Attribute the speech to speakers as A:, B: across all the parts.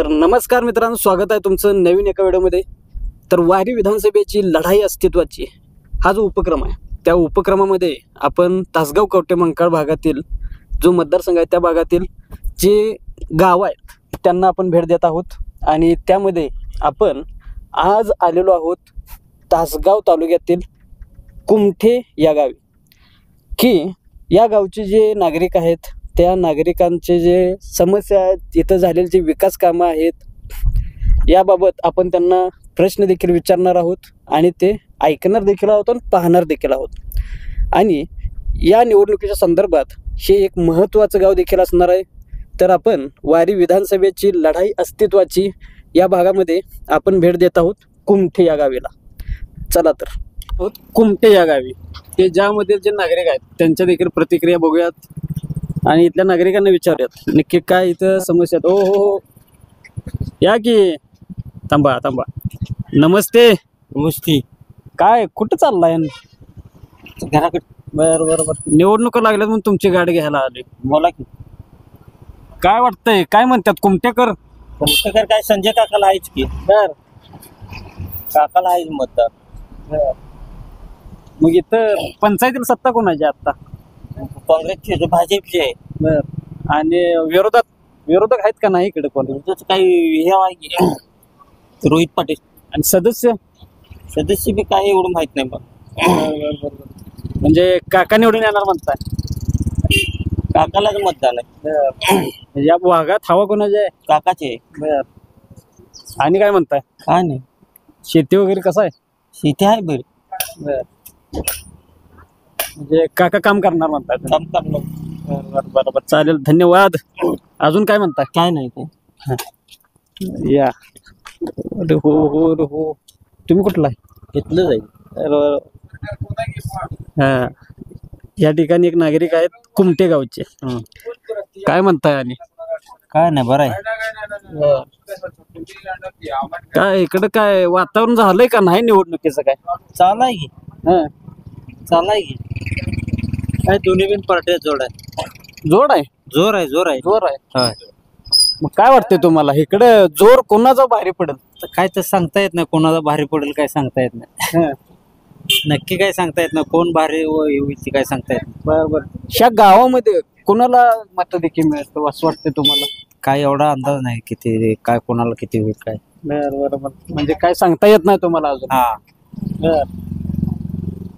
A: तर नमस्कार मित्रांनो, स्वागत आहे तुमचं नवीन एका व्हिडिओमध्ये। तर वारी विधानसभेची लढाई अस्तित्वाची हा जो उपक्रम आहे, त्या उपक्रमामध्ये आपण तासगाव कवठे मंकाळ भागातील जो मतदारसंघ आहे त्या भागातील जे गाव आहेत त्यांना आपण भेट देत आहोत। आणि त्यामध्ये आपण आज आलेलो आहोत तासगाव तालुक्यातील कुमठे या गावी, की या गावचे जे नागरिक आहेत त्या नागरिकांचे जे समस्या आहेत, इथं झालेले जे विकास कामं आहेत याबाबत आपण त्यांना प्रश्न देखील विचारणार आहोत आणि ते ऐकणार देखील आहोत आणि पाहणार देखील आहोत। आणि या निवडणुकीच्या संदर्भात हे एक महत्त्वाचं गाव देखील असणार आहे। तर आपण वारी विधानसभेची लढाई अस्तित्वाची या भागामध्ये आपण भेट देत आहोत कुमठे या गावीला। चला तर कुमठे या गावी ते ज्यामध्ये जे नागरिक आहेत त्यांच्या देखील प्रतिक्रिया बघूयात आणि इथल्या नागरिकांना विचारूयात नक्की काय इथं समस्या आहेत। हो या की थांबा नमस्ते
B: नमस्ते।
A: काय कुठं चाललाय?
B: घराकडे।
A: बरं निवडणुका लागल्यात म्हणून तुमची गाडी घ्यायला आली।
B: बोला की
A: काय वाटतंय, काय म्हणतात कुमटेकर?
B: कुमटेकर काय संजय काकाला आहेच की।
A: बर
B: काकाला आहेच मतदार।
A: मग इथं पंचायतीला सत्ता कोणाची आता?
B: काँग्रेसची भाजपची आहे।
A: बर आणि विरोधक आहेत का नाही इकडे कोणी?
B: त्याचं काही हे आहे की रोहित पाटील
A: आणि सदस्य
B: बी काही एवढं माहित नाही बघ।
A: म्हणजे काका निवडून येणार म्हणताय?
B: काकालाच मतदान आहे।
A: या भागात हवा कोणाची आहे?
B: काकाचे आहे।
A: बर आणि काय म्हणताय?
B: काय नाही,
A: शेती वगैरे कसं आहे?
B: शेती आहे बरी।
A: बर म्हणजे काका काम करणार म्हणताय?
B: काम करणार।
A: बरोबर चालेल, धन्यवाद। अजून काय म्हणताय?
B: काय नाही ते
A: या हो तुम्ही कुठला आहे?
B: घेतलं जाईल।
A: हा या ठिकाणी एक नागरिक आहेत कुमठे गावचे, काय म्हणताय? आणि
B: काय नाही, बरं आहे।
A: काय इकडं काय वातावरण झालंय का नाही निवडणुकीचं? काय
B: चालू आहे की?
A: हा
B: चालू आहे की? काय दोन्ही बिन पार्ट्या जोर आहे।
A: जोर आहे
B: होय।
A: मग काय वाटतंय तुम्हाला इकडं जोर कोणाचा भारी पडेल?
B: काय तर सांगता येत नाही, कोणाला भारी पडेल काय सांगता येत नाही। नक्की काय सांगता येत नाही, कोण भारी होईल काय सांगता येत नाही।
A: बरोबर ह्या गावामध्ये कोणाला मत देखील मिळतं असं वाटतंय तुम्हाला?
B: काय एवढा अंदाज नाही किती काय कोणाला किती होईल काय।
A: बरोबर म्हणजे काय सांगता येत नाही तुम्हाला अजून?
B: हा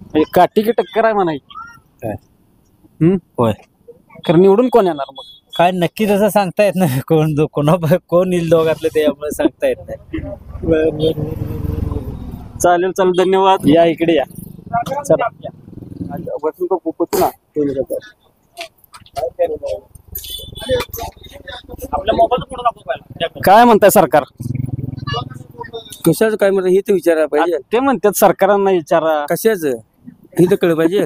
A: म्हणजे काठी की टक्कर आहे म्हणायची?
B: होय।
A: खरं निवडून कोण येणार मग?
B: काय नक्की तसं सांगता येत नाही, कोण येईल दोघातलं त्यामुळे सांगता येत नाही।
A: चालेल धन्यवाद। या इकडे या, चला बसून तो खूपच ना
B: आपल्या मोबाईल
A: काय म्हणताय सरकार?
B: कशाच काय म्हणतात हे तर विचारायला पाहिजे।
A: ते म्हणतात सरकारांना विचारा
B: कशाच हे तर कळलं पाहिजे।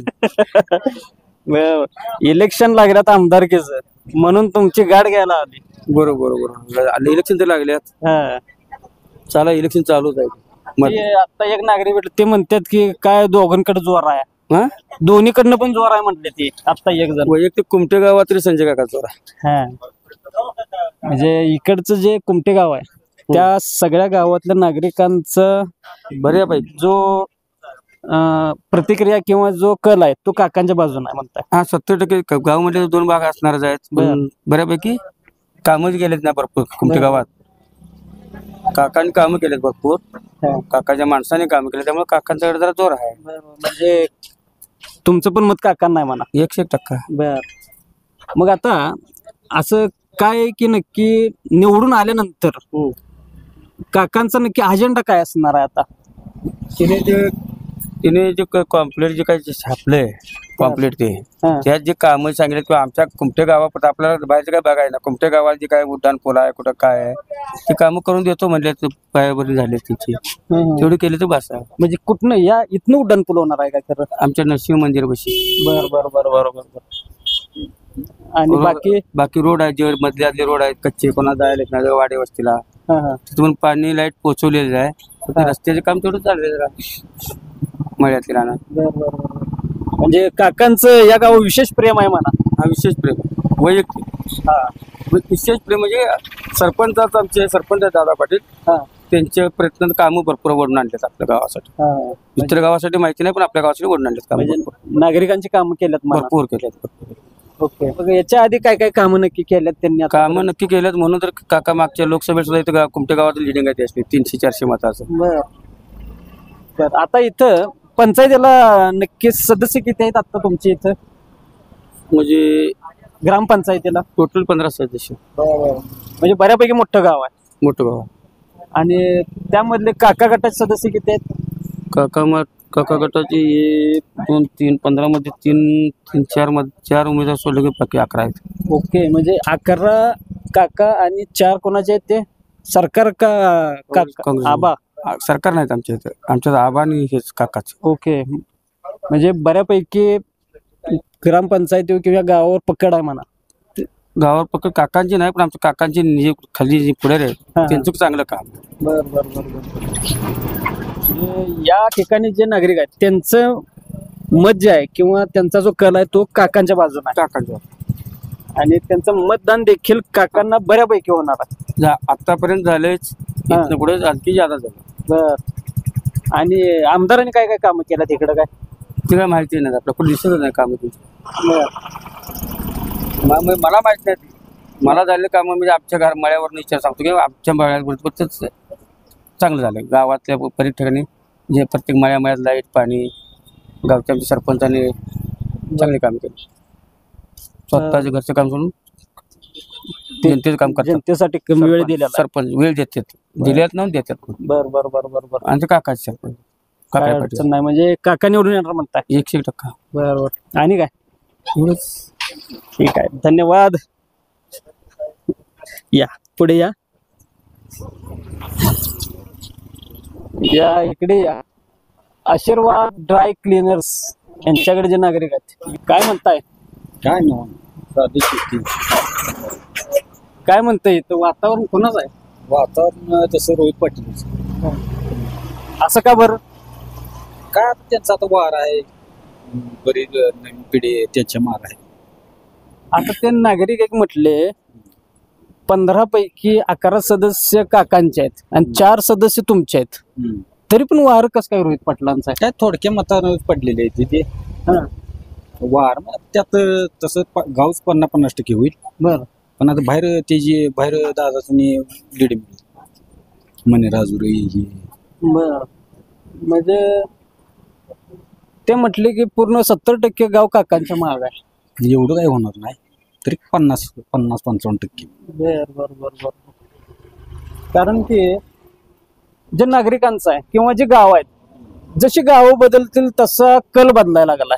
A: इलेक्शन लागल्यात आमदारकीच म्हणून तुमची गाठ घ्यायला आली।
B: बरोबर इलेक्शन तर लागल्यात। चला इलेक्शन चालूच आहे।
A: आता एक नागरिक भेटले ते म्हणतात की काय दोघांकडे जोर आहे, दोन्हीकडनं पण जोर आहे म्हटले ते। आता एक जण
B: वैयक्तिक कुमठे गावात तरी संजय काका जोर आहे।
A: म्हणजे इकडचं जे कुमठे गाव आहे त्या सगळ्या गावातल्या नागरिकांचं बऱ्यापैकी जो प्रतिक्रिया किंवा जो कल आहे तो काकांच्या बाजूने आहे म्हणताय?
B: हा 70% गावामध्ये 2 भाग असणारच आहेत, बऱ्यापैकी कामच गेलेत ना भरपूर कुमठे गावात। काकांनी कामं केलेत भरपूर, काकाच्या माणसाने काम केले, त्यामुळे काकांच्याकडे जरा जोर आहे।
A: म्हणजे तुमचं पण मत काकांना आहे म्हणा?
B: 100%।
A: बर मग आता असं काय की नक्की निवडून आल्यानंतर काकांचा नक्की अजेंडा काय असणार आहे? आता
B: तिने जे कॉम्प्लेट जे काही छापलंय कॉम्प्लेट ते त्यात जे कामं सांगितले किंवा आमच्या कुमठे गावात आपल्याला बाहेरचं काय बघायला ना, कुमठे गावात जे काय उड्डाण पूल आहे कुठं काय आहे ते कामं करून देतो म्हणले, पायाभरणी झाले त्याची तेवढी केली तर बस आहे।
A: म्हणजे कुठनं या इथनं उड्डाण पूल होणार आहे का? खरं
B: आमच्या नरसिंह मंदिर बशी।
A: बरोबर आणि
B: बाकी रोड आहे जे मधले रोड आहेत कच्चे, कोणा जायला येत नाही वाडे वस्तीला, तिथून पाणी लाईट पोहोचवलेलं आहे। रस्त्याचे काम तेवढं चाललेलं आहे मळ्यातली राहणार।
A: म्हणजे काकांचं या गावावर विशेष प्रेम आहे म्हणा?
B: हा विशेष प्रेम। वैयक्तिक
A: हा
B: विशेष प्रेम म्हणजे सरपंचाच आमचे सरपंच आहेत दादा पाटील.
A: हा
B: त्यांचे प्रयत्न कामं भरपूर ओढून आणलेत आपल्या गावासाठी.
A: हा
B: इतर गावासाठी माहिती नाही पण आपल्या गावासाठी ओढून आणलेत काम
A: म्हणजे नागरिकांची कामं केल्यात मला.
B: भरपूर केलेत.
A: ओके मग याच्या आधी काय काय कामं नक्की केल्यात त्यांनी आता?
B: कामं नक्की केलेत म्हणून तर काका मागच्या लोकसभेत सुद्धा इथं कुमटे गावात लिडिंग आहे त्याची 300-400 मताचं.
A: बर आता इथं पंचायतीला नक्की सदस्य किती आहेत आता तुमच्या इथं
B: म्हणजे
A: ग्रामपंचायतीला?
B: टोटल 15 सदस्य.
A: म्हणजे बऱ्यापैकी मोठं गाव आहे.
B: मोठं गाव.
A: आणि त्यामधले काका गटाचे सदस्य किती आहेत?
B: काका गटाची 1 2 3 15 मध्ये 4 उमेदवार सोडले की बाकी 11 आहेत.
A: ओके म्हणजे 11 काका आणि 4 कोणाचे आहेत ते? सरकार का
B: काँग्रेस.
A: आबा?
B: सरकार नाहीत आमच्या इथं. आमच्या आबा आणि हेच काकाच.
A: ओके म्हणजे बऱ्यापैकी ग्रामपंचायती किंवा गावावर पकड आहे म्हणा.
B: गावावर पकड काकांची नाही पण आमच्या काकांची जे खाली जे पुढे आहेत त्यांचं चांगलं काम.
A: बर बर बर बर. या ठिकाणी जे नागरिक आहेत त्यांचं मत जे आहे किंवा त्यांचा जो कल आहे तो काकांच्या बाजूने आहे.
B: काकांच्या
A: आणि त्यांचं मतदान देखील काकांना बऱ्यापैकी होणार आहे.
B: आतापर्यंत झालेच. इथनं पुढे आणखी जादा झालं.
A: बर आणि आमदारांनी काय काय कामं केलं तिकडं काय
B: ते काय माहिती नाही आपल्याला कुठे दिसतच नाही कामं तुमची. मला माहित नाही. मला झालेलं कामं म्हणजे आमच्या मळ्यावर विचार सांगतो की आमच्या मळ्यावरच चांगलं झालं. गावातल्या बरेच ठिकाणी जे प्रत्येक मळ्यात लाईट पाणी गावच्या आमच्या सरपंचाने चांगले काम केले. स्वतःच्या घरचं काम सोडून जनतेचं काम करतात.
A: जनतेसाठी कमी वेळ दिला.
B: सरपंच वेळ देतात. दिल्यात ना देतात.
A: बर बर बर बर बर.
B: आणि काकाचे सरपंच
A: काय अडचण नाही म्हणजे काका निवडून येणार म्हणताय?
B: 100%.
A: बरोबर. आणि काय
B: एवढंच.
A: ठीक आहे धन्यवाद. या पुढे या इकडे या. आशीर्वाद ड्राय क्लीनर्स यांच्याकडे जे नागरिक आहेत काय म्हणताय?
B: काय ना साधी शेती.
A: काय म्हणताय इथं वातावरण कोणाचं आहे?
B: वातावरण तसं रोहित पाटील.
A: असं का बरं?
B: काय त्यांचा आता वार आहे. बरीच नवीन पिढी त्याच्या माग आहे.
A: आता ते नागरिक एक म्हटले 15 पैकी 11 सदस्य काकांचे आहेत आणि 4 सदस्य तुमचे आहेत. तरी पण वार कसं काय रोहित पाटलांचा आहे?
B: काय थोडक्या मतानं पडलेले आहे ते. वार त्यात तसं गावच 50-50% होईल.
A: बरं
B: पण आता बाहेर दादाचं लीड म्हणे राजुरी.
A: बर म्हणजे ते म्हटले की पूर्ण 70% गाव काकांच्या माग आहे.
B: एवढं काय होणार नाही तरी 50-55%.
A: बर बर बर बर. कारण की जे नागरिकांचं आहे किंवा जे गाव आहेत जशी गावं बदलतील तसा कल बदलायला लागला.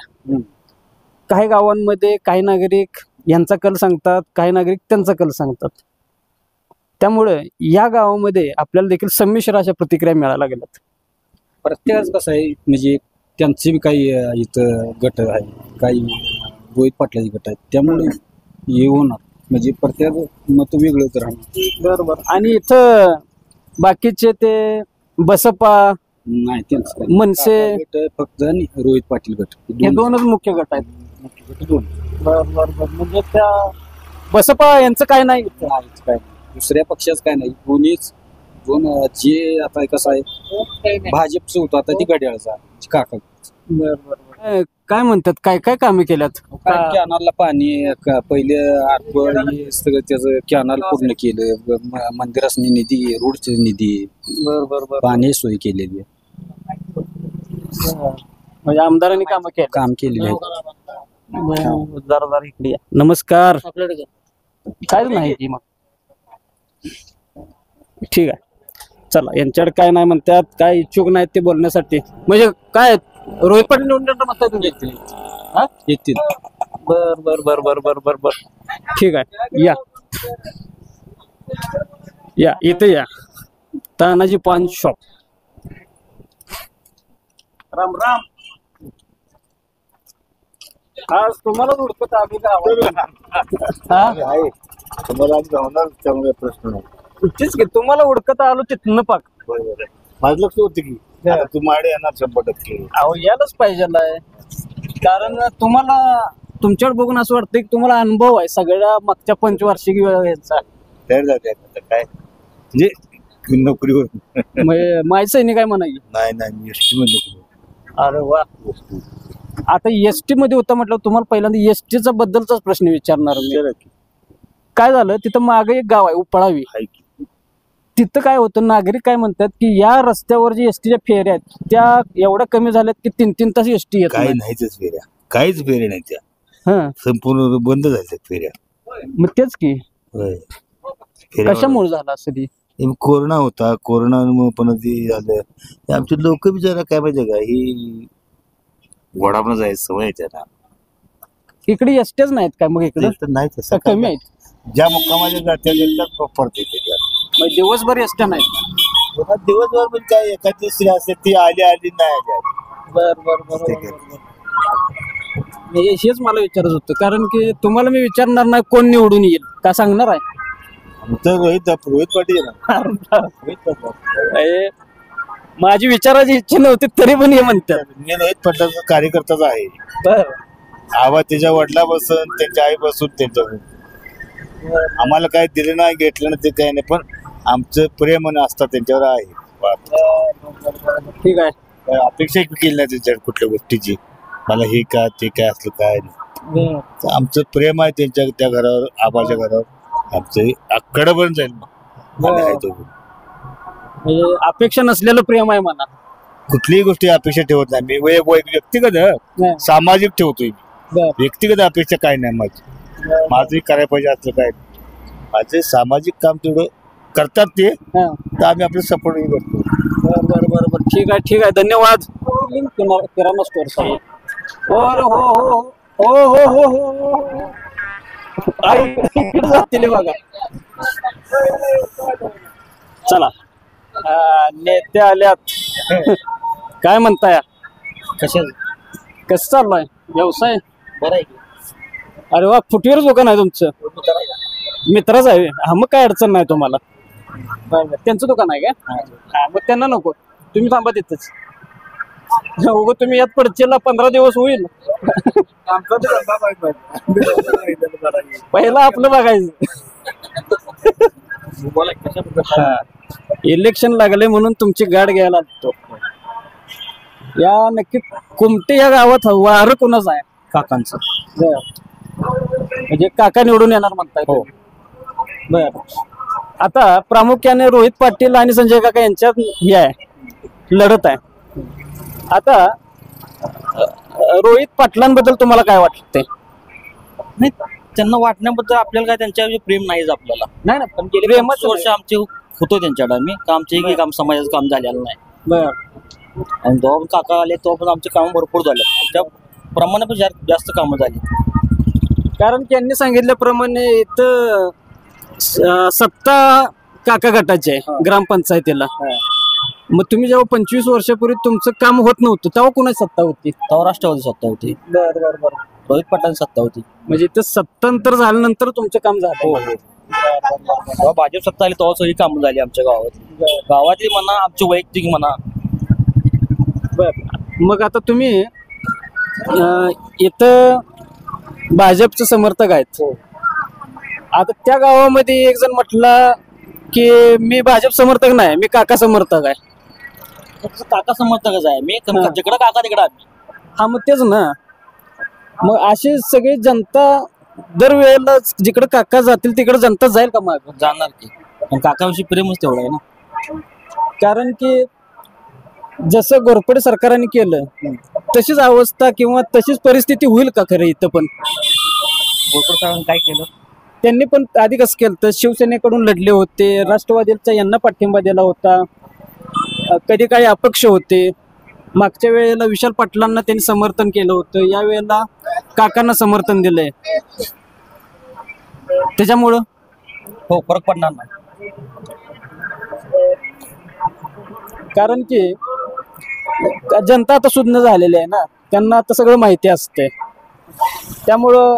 A: काही गावांमध्ये काही नागरिक यांचा कल सांगतात, काही नागरिक त्यांचा कल सांगतात. त्यामुळे या गावामध्ये आपल्याला देखील संमिश्र अशा प्रतिक्रिया मिळायला गेल्यात.
B: प्रत्येकाच कसं आहे म्हणजे त्यांचे बी काही इथं गट आहे, काही रोहित पाटलाचे गट आहेत. त्यामुळे हे होणार म्हणजे प्रत्येक मत वेगळंच राहणार.
A: बरोबर. आणि इथं बाकीचे ते बसपा
B: नाही त्यांचं
A: मनसे
B: गट फक्त आणि रोहित पाटील गट
A: हे 2च मुख्य गट आहेत.
B: मुख्य गट 2.
A: बर म्हणजे त्या बसपा यांचं काय नाही
B: काय दुसऱ्या पक्षाचं काय नाही. दोन जे आता कसं आहे भाजपचं होतं आता ती घड्याळचा काका.
A: काय म्हणतात काय काय कामे केल्यात?
B: कॅनलला पाणी पहिले आरपड हे सगळं त्याचं कॅनल पूर्ण केलं. मंदिरासनी निधी रोडचे निधी पाणी सोय केलेली
A: म्हणजे आमदारांनी काम
B: केलेली आहे.
A: जरा इकडे नमस्कार. काय नाही मग ठीक आहे चला. यांच्याकडे काय नाही म्हणतात काय इच्छुक नाहीत ते बोलण्यासाठी. म्हणजे काय रोहित पाटील निवडून म्हणताय तुम्ही?
B: येतील.
A: बर बर बर बर बर बर बर ठीक आहे. या इथे या. तानाजी पान शॉप. राम राम. आज तुम्हाला उडकत आम्ही प्रश्न नाही तेच की तुम्हाला उडकत आलो तिथनं पाक.
C: माझं लक्ष होतं की तू माडे येणार 100%.
A: अहो यायलाच पाहिजे कारण तुम्हाला तुमच्याकडे बघून असं वाटतं की तुम्हाला अनुभव आहे सगळ्या मागच्या पंचवार्षिक याचा
C: तयार जाते आता काय म्हणजे नोकरीवर
A: म्हणजे माय सैनिक काय म्हणायची.
C: नाही मी एसटी मध्ये नोकरी
A: अरे वा. आता एसटी मध्ये होता म्हटलं तुम्हाला पहिल्यांदा एसटीचा बद्दलचाच प्रश्न विचारणार मी.
C: विचारा की.
A: काय झालं तिथं मागे एक गाव आहे उपळावी.
C: आहे की.
A: तिथं काय होतं नागरिक काय म्हणतात की या रस्त्यावर जी एसटीच्या फेऱ्या आहेत त्या एवढ्या कमी झाल्यात की 3-3 तास एसटी येत
C: काय
A: नाही.
C: नाहीच फेऱ्या काहीच फेऱ्या नाही त्या
A: हं.
C: संपूर्ण बंद झाल्या फेऱ्या
A: मग तेच की
C: होय. फेऱ्या
A: कशामुळे झालं असं ती.
C: हे कोरोना होता कोरोनामुळे पण ते झालं हे आमचे लोक बिचारा काय माहिती का ही वडापण जायचं सवय आहे त्यांना
A: इकडे एसटीच नाहीत काय मग इकडे
C: तर नाही तसं
A: का कमी आहेत.
C: ज्या मुक्कामाच्या जात्या देतात पडते ते
A: मग दिवसभर एसट्या नाहीत.
C: दिवसभर पण काय एखाद दुसरी असते ती आली नाही आली
A: बर बर बर. हेच मला विचारत होतं कारण की तुम्हाला मी विचारणार नाही कोण निवडून येईल का सांगणार आहे.
C: तर रोहित पाटील आहे ना रोहित पाटील
A: अरे, माझी विचाराची इच्छा नव्हती तरी पण हे म्हणतात.
C: मी रोहित पाटलाचा कार्यकर्ताच आहे
A: बर.
C: आवाज त्याच्या वडिलापासून त्यांच्या आईपासून त्यांच्या आम्हाला काय दिलं नाही घेतलं नाही ते काही नाही पण आमचं प्रेम आणि आस्था त्यांच्यावर आहे.
A: ठीक आहे.
C: काय अपेक्षा केली नाही त्यांच्यावर कुठल्या गोष्टीची मला हे का ते काय असलं काय नाही तर आमचं प्रेम आहे त्यांच्या त्या घरावर आबाच्या घरावर आमचं आकडं पण जाईल आम्ही आहे तो.
A: म्हणजे अपेक्षा नसलेलं प्रेम आहे म्हणा.
C: कुठलीही गोष्टी अपेक्षा ठेवत नाही मी व्यक्तिगत सामाजिक ठेवतोय
A: बर.
C: व्यक्तिगत अपेक्षा काय नाही माझी करायला पाहिजे असलं काय नाही. माझे सामाजिक काम तेवढं करतात ते
A: हं.
C: तर आम्ही आपलं सपोर्ट करतो.
A: बर बर बर बर ठीक आहे धन्यवाद. किराणा स्टोअर हो हो हो हो हो हो हो हो आई, इकडे जातील बघा. चला नेते आल्यात. काय म्हणताय
C: कशा
A: कसं चाललाय व्यवसाय.
C: बरं आहे
A: अरे वा फुटवेअर दुकान आहे तुमचं. मित्राच आहे हा मग काय अडचण नाही तुम्हाला. त्यांचं दुकान आहे का हा मग त्यांना नको तुम्ही थांबा तिथंच. उगं तुम्ही यात पडचेला 15 दिवस होईल. पहिला आपलं बघायचं. इलेक्शन लागले म्हणून तुमची गाठ घ्यायला लागतो. या नक्की कुमटे या गावात वारं कोणाचं आहे.
C: काकांचं
A: म्हणजे काका निवडून येणार म्हणताय.
C: हो.
A: बर. आता प्रामुख्याने रोहित पाटील आणि संजय काका यांच्यात हे आहे लढत आहे. आता रोहित पाटलांबद्दल तुम्हाला काय वाटतंय.
D: नाही त्यांना वाटण्याबद्दल आपल्याला काय त्यांच्यावर प्रेम नाहीच आपल्याला.
A: नाही ना पण
D: गेली 5 वर्ष आमचे होतो त्यांच्याकडे आम्ही का आमचे एक काम समाजाचं काम झालेलं नाही.
A: बर.
D: आणि जेव्हा पण काका आले तेव्हा पण आमचे काम भरपूर झाले त्या प्रमाणे पण जास्त कामं झाली.
A: कारण त्यांनी सांगितल्याप्रमाणे इथं सत्ता काका गटाची आहे ग्रामपंचायतीला. मग तुम्ही जेव्हा 25 वर्षापूर्वी तुमचं काम होत नव्हतं तेव्हा कुणाची सत्ता होती.
D: तेव्हा राष्ट्रवादी सत्ता होती.
A: बर बर बर.
D: रोहित पाटलांची सत्ता होती.
A: म्हणजे इथं सत्तांतर झाल्यानंतर तुमचं काम झालं.
D: जेव्हा भाजप सत्ता आली तेव्हा सगळी कामं झाली आमच्या गावातली म्हणा आमची वैयक्तिक म्हणा.
A: बर. मग आता तुम्ही इथं भाजपचे समर्थक आहेत. आता त्या गावामध्ये एक जण म्हटला की मी भाजप समर्थक नाही मी काका समर्थक आहे.
D: काका समर्थकच आहे मी जिकडं काका तिकडं आम्ही.
A: हा मग तेच ना. मग अशी सगळी जनता दरवेळेला जिकडे काका जातील तिकडे जनता जाईल का मग
D: जाणार की काकाविषयी प्रेमच तेवढं आहे ना.
A: कारण की जसं घोरपडे सरकारने केलं तशीच अवस्था किंवा तशीच परिस्थिती होईल का खरं इथं पण.
D: काय केलं
A: त्यांनी पण आधी कसं केलं तर शिवसेनेकडून लढले होते राष्ट्रवादीचा यांना पाठिंबा दिला होता. कधी काही अपक्ष होते. मागच्या वेळेला विशाल पाटलांना त्यांनी समर्थन केलं होतं या वेळेला काकांना समर्थन दिलंय त्याच्यामुळं
D: हो फरक पडणार नाही.
A: कारण की जनता आता सुज्ञ झालेली आहे ना त्यांना आता सगळं माहिती असते त्यामुळं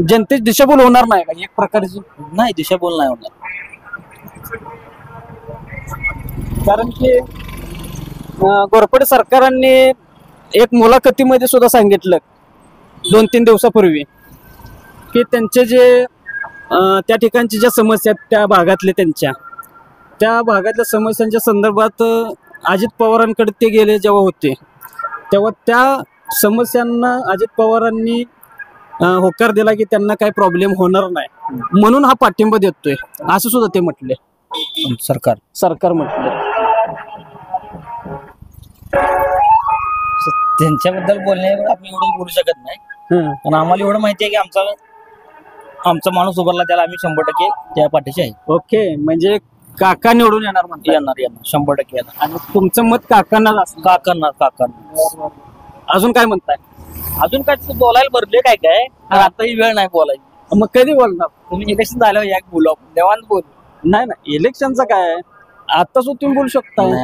A: जनतेची दिशाभूल होणार नाही का एक प्रकारची.
D: नाही दिशाभूल नाही होणार.
A: कारण की घोरपडे सरकारांनी एक मुलाखतीमध्ये सुद्धा सांगितलं 2-3 दिवसापूर्वी की त्यांचे जे त्या ठिकाणची ज्या समस्या आहेत त्या भागातले त्या भागातल्या समस्यांच्या संदर्भात अजित पवारांकडे ते गेले जेव्हा होते तेव्हा त्या समस्यांना अजित पवारांनी होकार दिला की त्यांना काही प्रॉब्लेम होणार नाही म्हणून हा पाठिंबा देतोय असं सुद्धा ते म्हटले. सरकार म्हटलं.
D: त्यांच्याबद्दल बोलण्यावर आपण एवढं बोलू शकत नाही, पण आम्हाला एवढं माहिती आहे की आमचा माणूस उभारला त्याला आम्ही 100% त्या पाठीशी आहे.
A: ओके, म्हणजे काका निवडून येणार म्हणते.
D: येणार 100% येणार.
A: आणि तुमचं मत काकांना
D: काकांना.
A: अजून काय म्हणताय?
D: अजून काय बोलायला भरले काय आता ही वेळ नाही बोलायची.
A: मग कधी बोलणार?
D: तुम्ही इलेक्शन झाल्यावर या बोलू आपण देवान बोलू.
A: नाही इलेक्शनचं काय आहे आता सुद्धा तुम्ही बोलू शकता.
D: नाही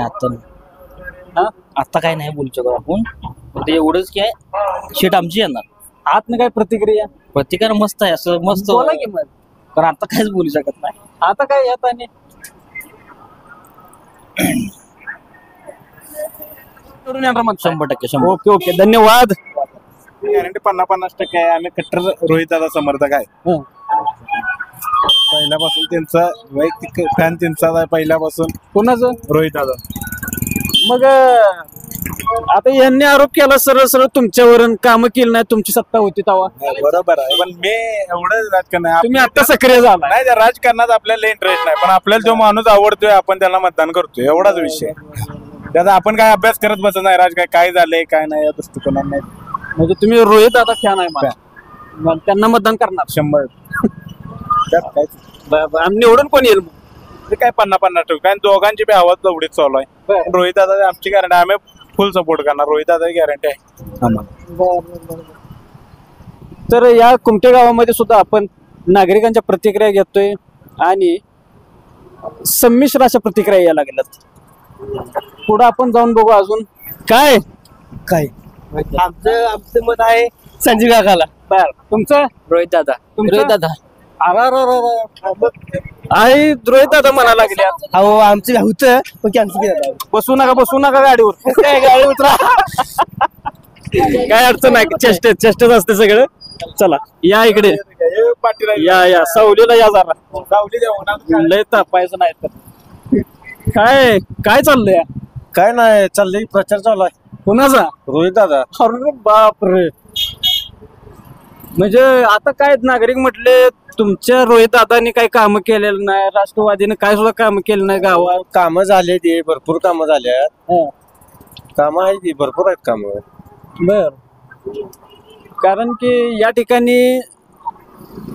D: आता काय नाही बोलू शकत आपण. ते एवढंच की आहे शेट आमची येणार.
A: आतनं काय प्रतिक्रिया
D: मस्त आहे असं मस्त
A: बोला की मग.
D: पण आता काहीच बोलू शकत नाही.
A: आता काय यात आणि करून येणार मग
D: 100%.
A: ओके धन्यवाद.
E: गॅरंटी 50-50% आहे. आम्ही कट्टर रोहितदादा समर्थक आहे. पहिल्यापासून त्यांचा वैयक्तिक फॅन त्यांचा आहे पहिल्यापासून.
A: कोणाचं?
E: रोहितदादा.
A: मग आता यांनी आरोप केला सरळ तुमच्यावर कामं केली नाही तुमची सत्ता होती तेव्हा.
E: बरोबर आहे, पण मी एवढं राजकारण
A: तुम्ही आता सक्रिय झाला
E: नाही. त्या राजकारणात आपल्याला इंटरेस्ट नाही, पण आपल्याला जो माणूस आवडतोय आपण त्याला मतदान करतोय एवढाच विषय. त्याचा आपण काय अभ्यास करत बसत नाही राजकारण काय झालंय काय नाही या दृष्टिकोनात नाही.
A: म्हणजे तुम्ही रोहित आता फॅन आहे मला, त्यांना मतदान करणार
E: 100. त्यात काय
A: आम्ही निवडून कोण येईल?
E: ते काय 50-50 कारण दोघांची बी आवाज तेवढीच चालू आहे. रोहितदादा आमची गॅरंटी, आम्ही फुल सपोर्ट करणार. रोहितदादा गॅरंटी आहे.
A: तर या कुमटे गावामध्ये सुद्धा आपण नागरिकांच्या प्रतिक्रिया घेतोय आणि संमिश्र अशा प्रतिक्रिया यायला लागल्यात. पुढे आपण जाऊन बघू अजून काय
D: आमचं मत आहे संजीव काकाला.
A: बर, तुमचं?
D: रोहित दादा.
A: आई रोहित दादा म्हणा लागल्या.
D: अहो आमचं होतं पण कॅन्सल केलं.
A: बसू नका गाडीवर. गाडी उतरा. काय अडचण नाही. चेष्टेच असते सगळं. चला या इकडे या सावलीला या जरा. लय तापायचं नाही तर. काय चाललंय?
B: काय नाही चाललंय, प्रचार चालू आहे.
A: कुणाचा?
B: रोहित दादा.
A: अरे बापरे. म्हणजे आता काय नागरिक म्हटले तुमच्या रोहित दादांनी काही काम केलेलं नाही, राष्ट्रवादीने काय सुद्धा काम केलं नाही गावात.
B: कामं झाले ते भरपूर कामं झाल्यात. कामं आहे ती भरपूर आहेत कामं.
A: बर, कारण की या ठिकाणी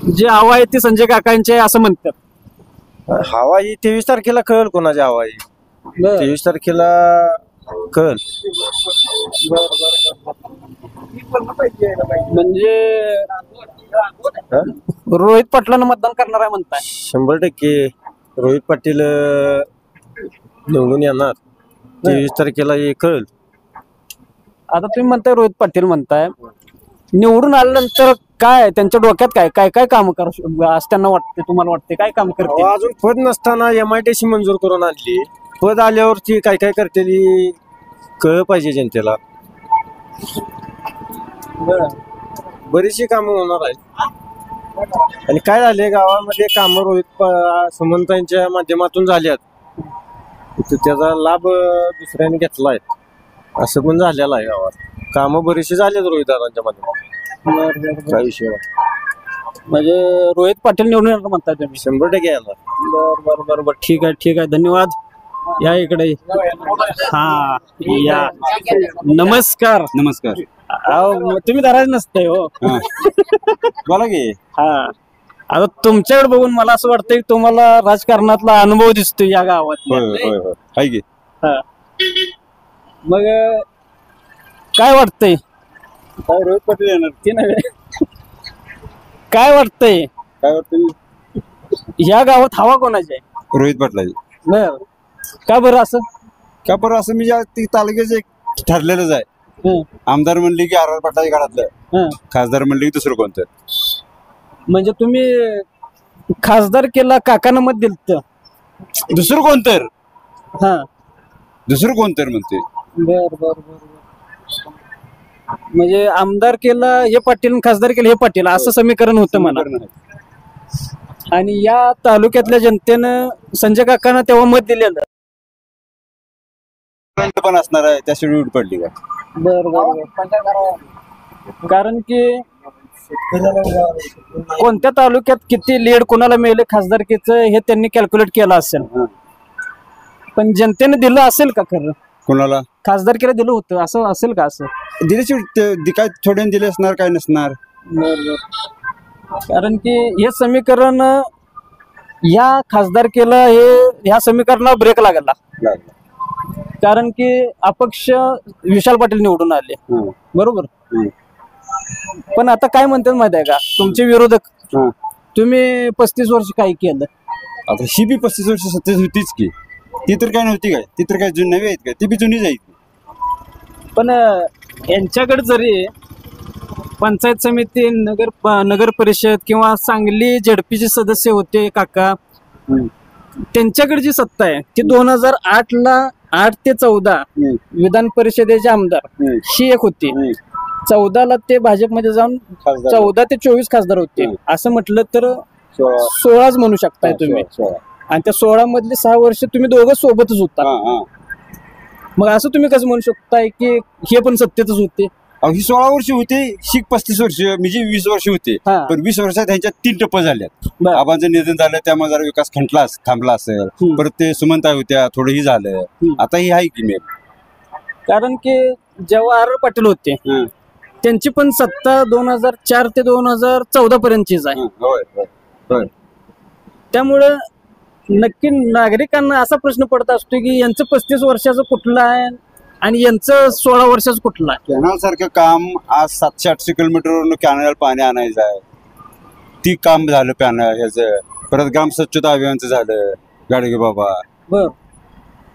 A: जे हवा आहे ती संजय काकांचे असं म्हणतात.
B: हवा ही 23 तारखेला कळेल कोणाची हवा आहे. 23 तारखेला कळेल.
A: म्हणजे रोहित पाटलांना मतदान करणार आहे म्हणताय?
B: 100% रोहित पाटील निवडून येणार. 23 तारखेला हे कळेल.
A: आता तुम्ही म्हणताय रोहित पाटील म्हणताय, निवडून आल्यानंतर काय त्यांच्या डोक्यात काय काम करू असं त्यांना वाटते? तुम्हाला वाटते काय काम करते?
B: अजून पद नसताना MITC मंजूर करून आणली. पद आल्यावरची काय करते कळ पाहिजे जनतेला. बरीचशी कामं होणार आहेत. आणि काय झाले गावामध्ये कामं रोहित सुमंतांच्या माध्यमातून झाल्यात, त्याचा लाभ दुसऱ्याने घेतलाय असं पण झालेलं आहे. गावात कामं बरीचशी झालेत रोहितदारांच्या माध्यमातून. काय विषय
A: म्हणजे रोहित पाटील निवडून येणार म्हणताय तुम्ही?
B: 100% येणार.
A: बरोबर. ठीक आहे धन्यवाद. या इकडे. हा या. नमस्कार. तुम्ही दराज नसते हो.
B: बोला की.
A: हा, आता तुमच्याकडे बघून मला असं वाटतंय की तुम्हाला राजकारणातला अनुभव दिसतोय या गावात.
B: आहे की.
A: मग काय वाटतंय? काय रोहित पाटील येणार ते नव्हे. काय वाटतंय या गावात हवा कोणाची आहे?
B: रोहित पाटलाची.
A: बर, का बरं असं?
B: मी तालुक्याचे ठरलेलंच आहे. आमदार म्हणले की RR पाटलाच्या काळातलं, खासदार म्हणले की दुसरं कोणतं.
A: म्हणजे तुम्ही खासदार केला काकानं मत दिलं,
B: दुसरं कोणतं
A: हा
B: दुसरं कोणतं म्हणते.
A: बर. म्हणजे आमदार केलं हे पाटील आणि खासदार केलं हे पाटील असं समीकरण होतं मला. आणि या तालुक्यातल्या जनतेनं संजय काकांना तेव्हा मत दिलेलं.
F: पण असणार आहे त्या शेड्यूल पडली का.
A: कारण की कोणत्या तालुक्यात किती लीड कोणाला मिळेल खासदारकीचं हे त्यांनी कॅल्क्युलेट केलं असेल. पण जनतेने दिलं असेल का खरं
F: कोणाला
A: खासदारकीला दिलं होतं असं असेल का असं.
F: दिले काय थोड्याने दिले असणार काय नसणार.
A: कारण की हे समीकरण या खासदारकीला ह्या समीकरणाला ब्रेक लागला. कारण की अपक्ष विशाल पाटील निवडून आले बरोबर. पण आता काय म्हणतात माहिती आहे का तुमचे विरोधक तुम्ही 35 वर्ष काय केलं.
F: आता ही बी 35 वर्ष सत्तेत होतीच की. ती तर काय नव्हती काय. ती तर काय नवी आहेत काय. ती बी जुनीच आहेत.
A: पण यांच्याकडे जरी पंचायत समिती नगर परिषद किंवा सांगली झेडपीचे सदस्य होते काका त्यांच्याकडे जी सत्ता आहे ती 2008ला 8 ते 14 विधान परिषदेचे आमदार ही एक होती. 14ला ते भाजपमध्ये जाऊन 14 ते 24 खासदार होते. असं म्हटलं तर 16च म्हणू शकताय तुम्ही. आणि त्या 16 मधले 6 वर्ष तुम्ही दोघं सोबतच होता. मग असं तुम्ही कसं म्हणू शकताय की हे पण सत्तेतच होते.
F: ही 16 वर्ष होते. शीख 35 वर्ष म्हणजे 20 वर्ष होते. पण 20 वर्षात त्यांच्या 3 टप्पे झाल्यात. आबांचं निधन झालं त्यामुळे जरा विकास थांबला असेल. परत ते सुमनताई होत्या थोडंही झालं. आता ही आहे की मेन.
A: कारण की जेव्हा आर पाटील होते त्यांची पण सत्ता 2004 ते 2014 पर्यंतचीच आहे. त्यामुळं नक्की नागरिकांना असा प्रश्न पडत असतो की यांचं 35 वर्षाचं कुठलं आहे आणि यांचं 16 वर्षाचं कुठलं आहे.
F: कॅनल सारखं काम आज 700-800 किलोमीटरवरून कॅनल पाणी आणायचं आहे. ती काम झालं पॅनल ह्याचं. परत ग्राम स्वच्छता अभियानचं झालं. गाडगे बाबा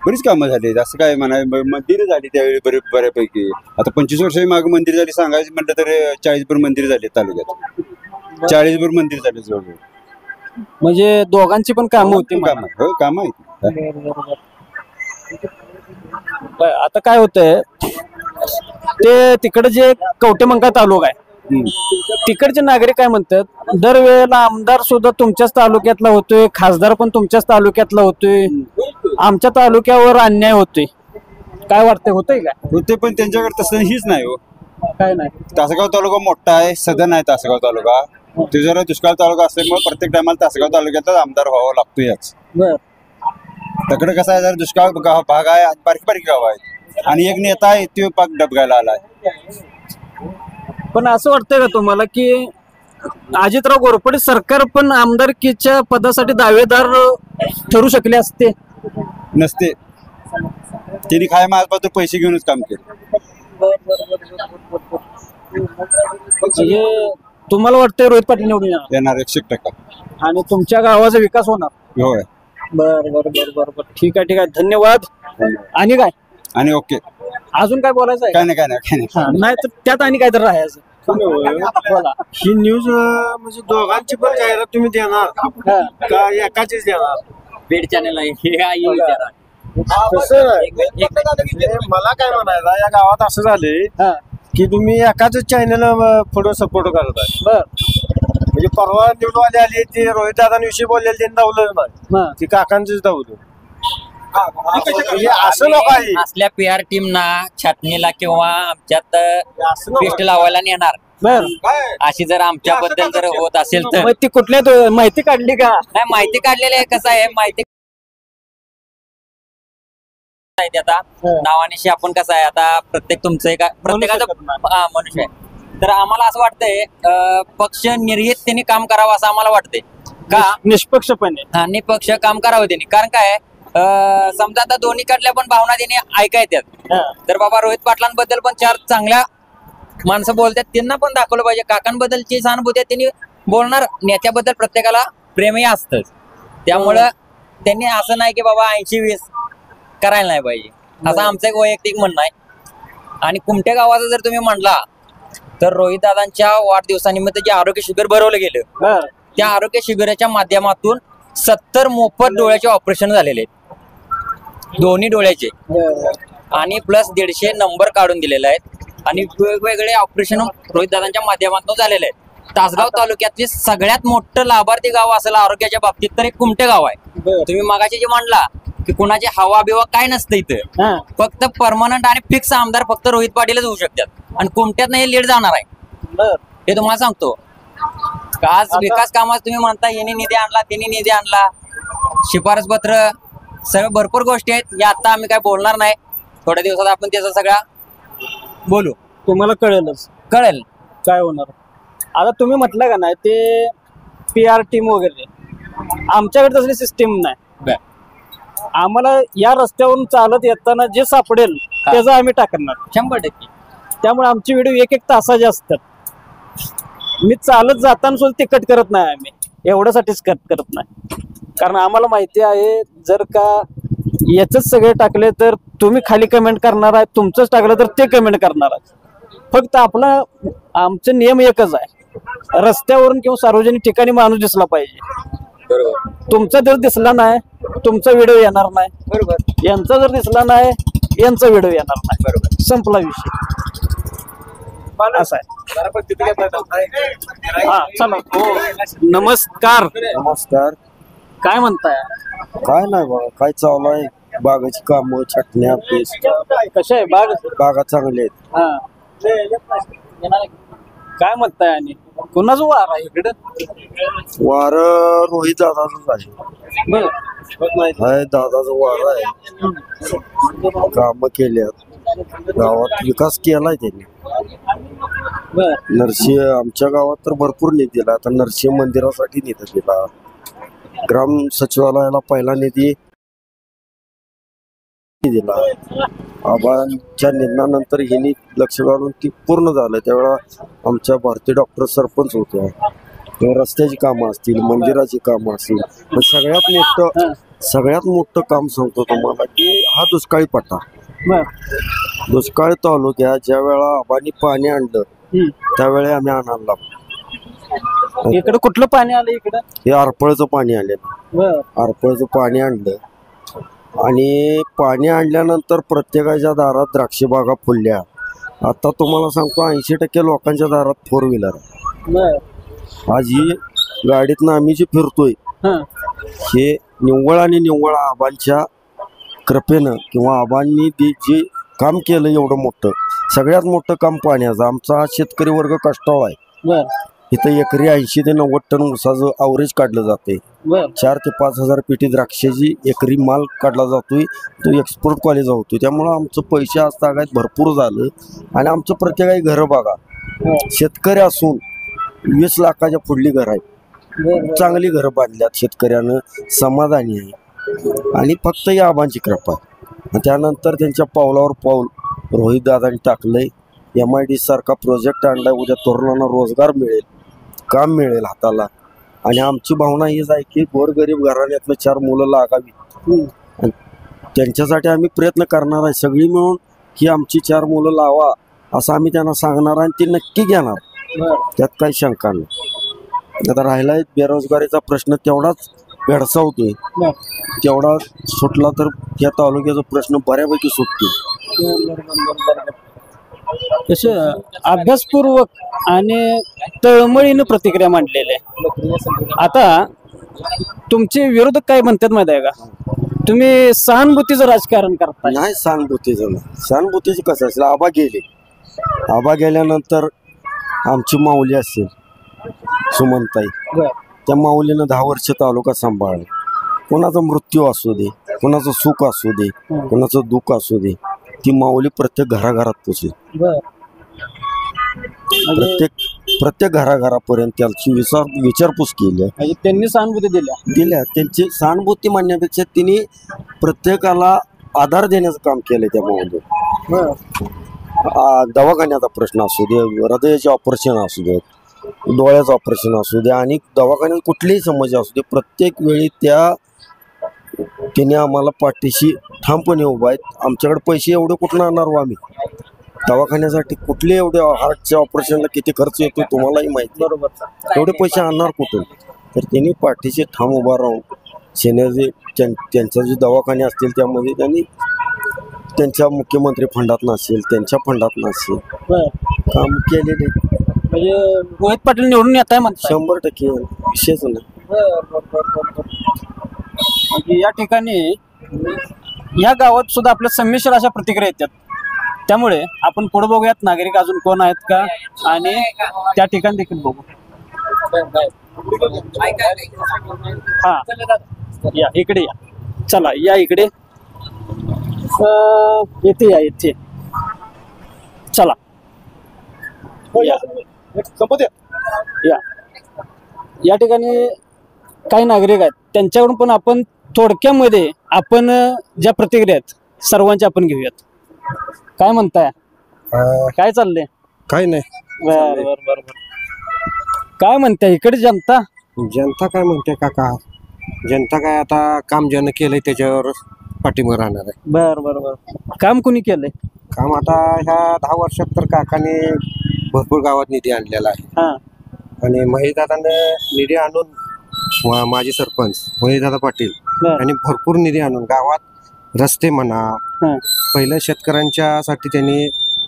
F: बरीच कामं झाली. असं काय म्हणा मंदिरं झाली त्यावेळी बऱ्यापैकी. आता 25 वर्षाची मागे मंदिर झाली सांगायचं म्हटलं तर 40 मंदिर झाले तालुक्यात. 40 मंदिर झाले जवळ.
A: म्हणजे दोघांची पण कामं होती.
F: काम आहे.
A: आता काय होतंय ते तिकडे जे कवटेमंका तालुका आहे तिकडचे नागरिक काय म्हणतात दरवेळेला आमदार सुद्धा तुमच्याच तालुक्यातला होतोय खासदार पण तुमच्याच तालुक्यातला होतोय. आमच्या तालुक्यावर अन्याय होतोय. काय वाटतंय होतंय का.
F: होते पण त्यांच्याकडे तसं हीच नाही हो.
A: काय नाही.
F: तासगाव तालुका मोठा आहे. सदन आहे तासगाव तालुका. ते जरा दुष्काळ तालुका असल्यामुळे प्रत्येक टायमाला तासगाव तालुक्यातच आमदार व्हावं लागतो. याच तिकडे कसं आहे जरा दुष्काळ भाग आहे. बारीक बारीक गाव आहेत आणि एक नेता आहे तो पाक डबगायला आलाय.
A: पण असं वाटतंय का तुम्हाला की अजितराव घोरपडे सरकार पण आमदारकीच्या पदासाठी दावेदार ठरू शकले असते.
F: नसते. त्यांनी काय माझ्यापासून पैसे घेऊनच काम केलं.
A: म्हणजे तुम्हाला वाटतंय रोहित पाटील निवडून
F: येणार 100%
A: आणि तुमच्या गावाचा विकास होणार.
F: होय.
A: बर ठीक आहे धन्यवाद. आणि काय
F: आणि ओके
A: अजून काय बोलायचं आहे.
F: काय नाही
A: नाही तर त्यात आणि काय तर राहायचं. बोला.
G: ही न्यूज म्हणजे दोघांची पण जाहिरात तुम्ही देणार का एकाचीच देणार.
D: पेड चॅनल आहे
G: मला काय म्हणायचं या गावात असं झाले की तुम्ही एकाच चॅनल पुढे सपोर्ट करताय. म्हणजे परवा निवडून आली ती रोहित दादांविषयी बोललेली त्यांनी दावलं नाही. ती काकांचीच दावलं. असं नको आहे.
D: असल्या PR टीमना छाटणीला किंवा आमच्यात पेस्ट लावायला नेणार अशी जर आमच्याबद्दल जर होत असेल तर
A: ती कुठल्या माहिती काढली का.
D: नाही माहिती काढलेली आहे. कसं आहे माहिती आता नावानिशी आपण कसं आहे आता प्रत्येक तुमचं प्रत्येकाचं मनुष्य आहे. तर आम्हाला असं वाटतंय पक्ष निर्हिततेने काम करावं असं आम्हाला वाटतंय का
A: निष्पक्षपणे.
D: निष्पक्ष काम करावं त्यांनी. कारण काय समजा आता दोन्हीकडल्या पण भावना त्यांनी ऐका येतात. तर बाबा रोहित पाटलांबद्दल पण 4 चांगल्या माणसं बोलतात त्यांना पण दाखवलं पाहिजे. काकांबद्दलची सहानुभूती आहे त्यांनी बोलणार. नेत्याबद्दल प्रत्येकाला प्रेमही असतंच. त्यामुळं त्यांनी असं नाही की बाबा 80-20 करायला नाही पाहिजे असं आमचं एक वैयक्तिक म्हणणं आहे. आणि कुमटे गावाचा जर तुम्ही म्हणला तर रोहित दादांच्या वाढदिवसानिमित्त जे आरोग्य शिबिर भरवलं गेलं त्या आरोग्य शिबिराच्या माध्यमातून 70 मोफत डोळ्याचे ऑपरेशन झालेले आहेत. दोन्ही डोळ्याचे आणि प्लस 150 नंबर काढून दिलेले आहेत. आणि वेगवेगळे ऑपरेशन रोहित दादांच्या माध्यमातून झालेले आहेत. तासगाव तालुक्यातले सगळ्यात मोठं लाभार्थी गाव असेल आरोग्याच्या बाबतीत तर एक कुमटे गाव आहे. तुम्ही मगाशी जे म्हणला की कुणाची हवा बिवा काय नसतं इथं, फक्त परमनंट आणि फिक्स आमदार फक्त रोहित पाटीलच होऊ शकतात आणि कुमट्यात हे लीड जाणार आहे. हे तुम्हाला सांगतो. आज विकास कामात तुम्ही म्हणता यांनी निधी आणला त्यांनी निधी आणला, शिफारस पत्र, सगळं भरपूर गोष्टी आहेत. या आता आम्ही काय बोलणार नाही. थोड्या दिवसात आपण त्याचा सगळा बोलू.
A: तुम्हाला
D: कळेल
A: काय होणार. आता तुम्ही म्हटलं का नाही ते PR टीम वगैरे, आमच्याकडे तसली सिस्टीम नाही. आम्हाला या रस्त्यावरून चालत येताना जे सापडेल त्याचं आम्ही टाकणार
D: 100%.
A: त्यामुळे आमचे व्हिडिओ 1-1 तासाचे असतात. मी चालत जाताना सुद्धा तिकट करत नाही आम्ही, एवढ्यासाठीच कट करत नाही. कारण आम्हाला माहिती आहे जर का याच सगळे टाकले तर तुम्ही खाली कमेंट करणार आहे, तुमचंच टाकलं तर ते कमेंट करणार आहे. फक्त आमचे नियम एकच आहे, रस्त्यावरून किंवा सार्वजनिक ठिकाणी माणूस दिसला पाहिजे. तुमचा जर दिसला नाही तुमचा व्हिडिओ येणार नाही. बरोबर. यांचा जर दिसला नाही यांचा व्हिडिओ येणार नाही. बरोबर. संपला विषय. असं आहे. हा चला. नमस्कार.
G: नमस्कार.
A: काय म्हणताय.
G: काय नाही बाबा, काय चालू आहे. बागाची कामं, छटण्या, पेस्ट.
A: कशा आहे
G: बागा चांगल्या आहेत.
A: हा काय म्हणताय. आणि कुणाचं वार आहे इकडं.
G: वार रोहित दादाच आहे. हाय दादाचं वार आहे. काम केल्यात, गावात विकास केलाय त्यांनी. नरसिंह आमच्या गावात तर भरपूर निधी दिला. आता नरसिंह मंदिरासाठी निधी दिला, ग्राम सचिवालयाला पहिला निधी दिला. आबांच्या निधनानंतर हिनी लक्ष घालून ती पूर्ण झालं. त्यावेळा आमच्या भारतीय डॉक्टर सरपंच होत्या. रस्त्याची कामं असतील, मंदिराची कामं असतील. सगळ्यात मोठं काम सांगतो तुम्हाला की हा दुष्काळी पट्टा. दुष्काळी तालुक्यात ज्या वेळा आबांनी पाणी आणलं त्यावेळी आम्ही आणायला लागलो.
A: इकडं कुठलं पाणी आलं. इकडं
G: हे आरपळचं पाणी आलेलं. आरपळचं पाणी आणलं आणि पाणी आणल्यानंतर प्रत्येकाच्या दारात द्राक्षी बागा फुलल्या. आता तुम्हाला सांगतो 80% लोकांच्या दारात 4 व्हीलर. आज ही गाडीतनं आम्ही जे फिरतोय हे निव्वळ आणि निव्वळ आबांच्या कृपेनं किंवा आबांनी जे काम केलं एवढं मोठं, सगळ्यात मोठं काम पाण्याचं. आमचा शेतकरी वर्ग कष्टाळू आहे. इथं एकरी 80 ते 90 टन ऊसाचं अवरेज काढलं जाते. 4 ते 5 हजार पेटी द्राक्षाची एकरी माल काढला जातोय, तो एक्सपोर्ट क्वालिटीचा होतो. त्यामुळं आमचं पैसे आज तागायत भरपूर झालं. आणि आमचं प्रत्येकाही घरं बघा, शेतकरी असून 20 लाखाच्या पुढली घर आहेत. चांगली घरं बांधल्यात शेतकऱ्यानं, समाधानी आहे. आणि फक्त या आबांची कृपा. त्यानंतर त्यांच्या पावलावर पाऊल रोहित दादांनी टाकलंय. MID सारखा प्रोजेक्ट आणलाय. उद्या तरुणांना रोजगार मिळेल, काम मिळेल हाताला. आणि आमची भावना हीच आहे की गोरगरीब घराण्यातलं 4 मुलं लागावी. त्यांच्यासाठी आम्ही प्रयत्न करणार आहे. सगळी मिळून की आमची 4 मुलं लावा असं आम्ही त्यांना सांगणार आणि ते नक्की घेणार. त्यात काही शंका नाही. आता राहिलाय बेरोजगारीचा प्रश्न तेवढाच भेडसावतोय. तेवढा सुटला तर या तालुक्याचा प्रश्न बऱ्यापैकी सुटतो.
A: तसे अभ्यासपूर्वक आणि तळमळीनं प्रतिक्रिया मांडलेल्या आहे. आता तुमचे विरोधक काय म्हणतात माहिती आहे का, तुम्ही सहानुभूतीचं राजकारण करता.
G: नाही सहानुभूतीचं नाही. सहानुभूतीचं कसं असेल, आबा गेले. आबा गेल्यानंतर आमची माऊली असेल सुमनताई, त्या माऊलीनं 10 वर्ष तालुका सांभाळला. कोणाचा मृत्यू असू दे, कोणाचं सुख असू दे, कोणाचं दुःख असू दे, ती माऊली प्रत्येक घराघरात पोचली. प्रत्येक घराघरापर्यंत त्याची विचारपूस केली.
A: त्यांनी सहानुभूती दिल्या.
G: त्यांची सहानुभूती म्हणण्यापेक्षा तिने प्रत्येकाला आधार देण्याचं काम केलं त्या माऊली. दवाखान्याचा प्रश्न असू दे, हृदयाचे ऑपरेशन असू दे, डोळ्याचं ऑपरेशन असू दे, आणि दवाखान्यात कुठलीही समस्या असू दे, प्रत्येक वेळी त्याने आम्हाला पाठीशी ठामपणे उभा आहेत. आमच्याकडे पैसे एवढे कुठून आणणार हो आम्ही दवाखान्यासाठी? कुठले एवढे हार्टच्या ऑपरेशनला किती खर्च येतो तुम्हालाही माहिती. बरोबर. एवढे पैसे आणणार कुठून? तर त्यांनी पाठीशी ठाम उभा राहून त्यांचा जे दवाखाने असतील त्यामध्ये त्यांनी त्यांच्या मुख्यमंत्री फंडात नसेल, त्यांच्या फंडात नसेल, काम केलेले
A: म्हणजे रोहित पाटील निवडून येत आहे म्हणतात.
G: 100% विषयच नाही.
A: म्हणजे या ठिकाणी या गावात सुद्धा आपल्या संमिश्र अशा प्रतिक्रिया येतात. त्यामुळे आपण पुढे बघूयात नागरिक अजून कोण आहेत का, आणि त्या ठिकाणी देखील बघू. हा या इकडे या, चला या इकडे, येथे या, येथे चला या ठिकाणी काही नागरिक आहेत, त्यांच्याकडून पण आपण थोडक्यामध्ये आपण ज्या प्रतिक्रिया आहेत सर्वांच्या आपण घेऊयात. काय म्हणताय, काय चाललंय?
G: काय नाही.
A: बर बर बर बर. काय म्हणताय इकडे जनता?
G: जनता काय म्हणते काका, जनता काय आता काम ज्यानं केलंय त्याच्यावर पाठिंबा राहणार आहे.
A: बर बर बर. काम कोणी केलंय?
G: काम आता ह्या 10 वर्षात तर काकाने भरपूर गावात निधी आणलेला आहे.
A: हा
G: आणि महेशदादाने निधी आणून, माजी सरपंच महेशदादा पाटील यांनी भरपूर निधी आणून गावात रस्ते म्हणा, पहिल्या शेतकऱ्यांच्या साठी त्यांनी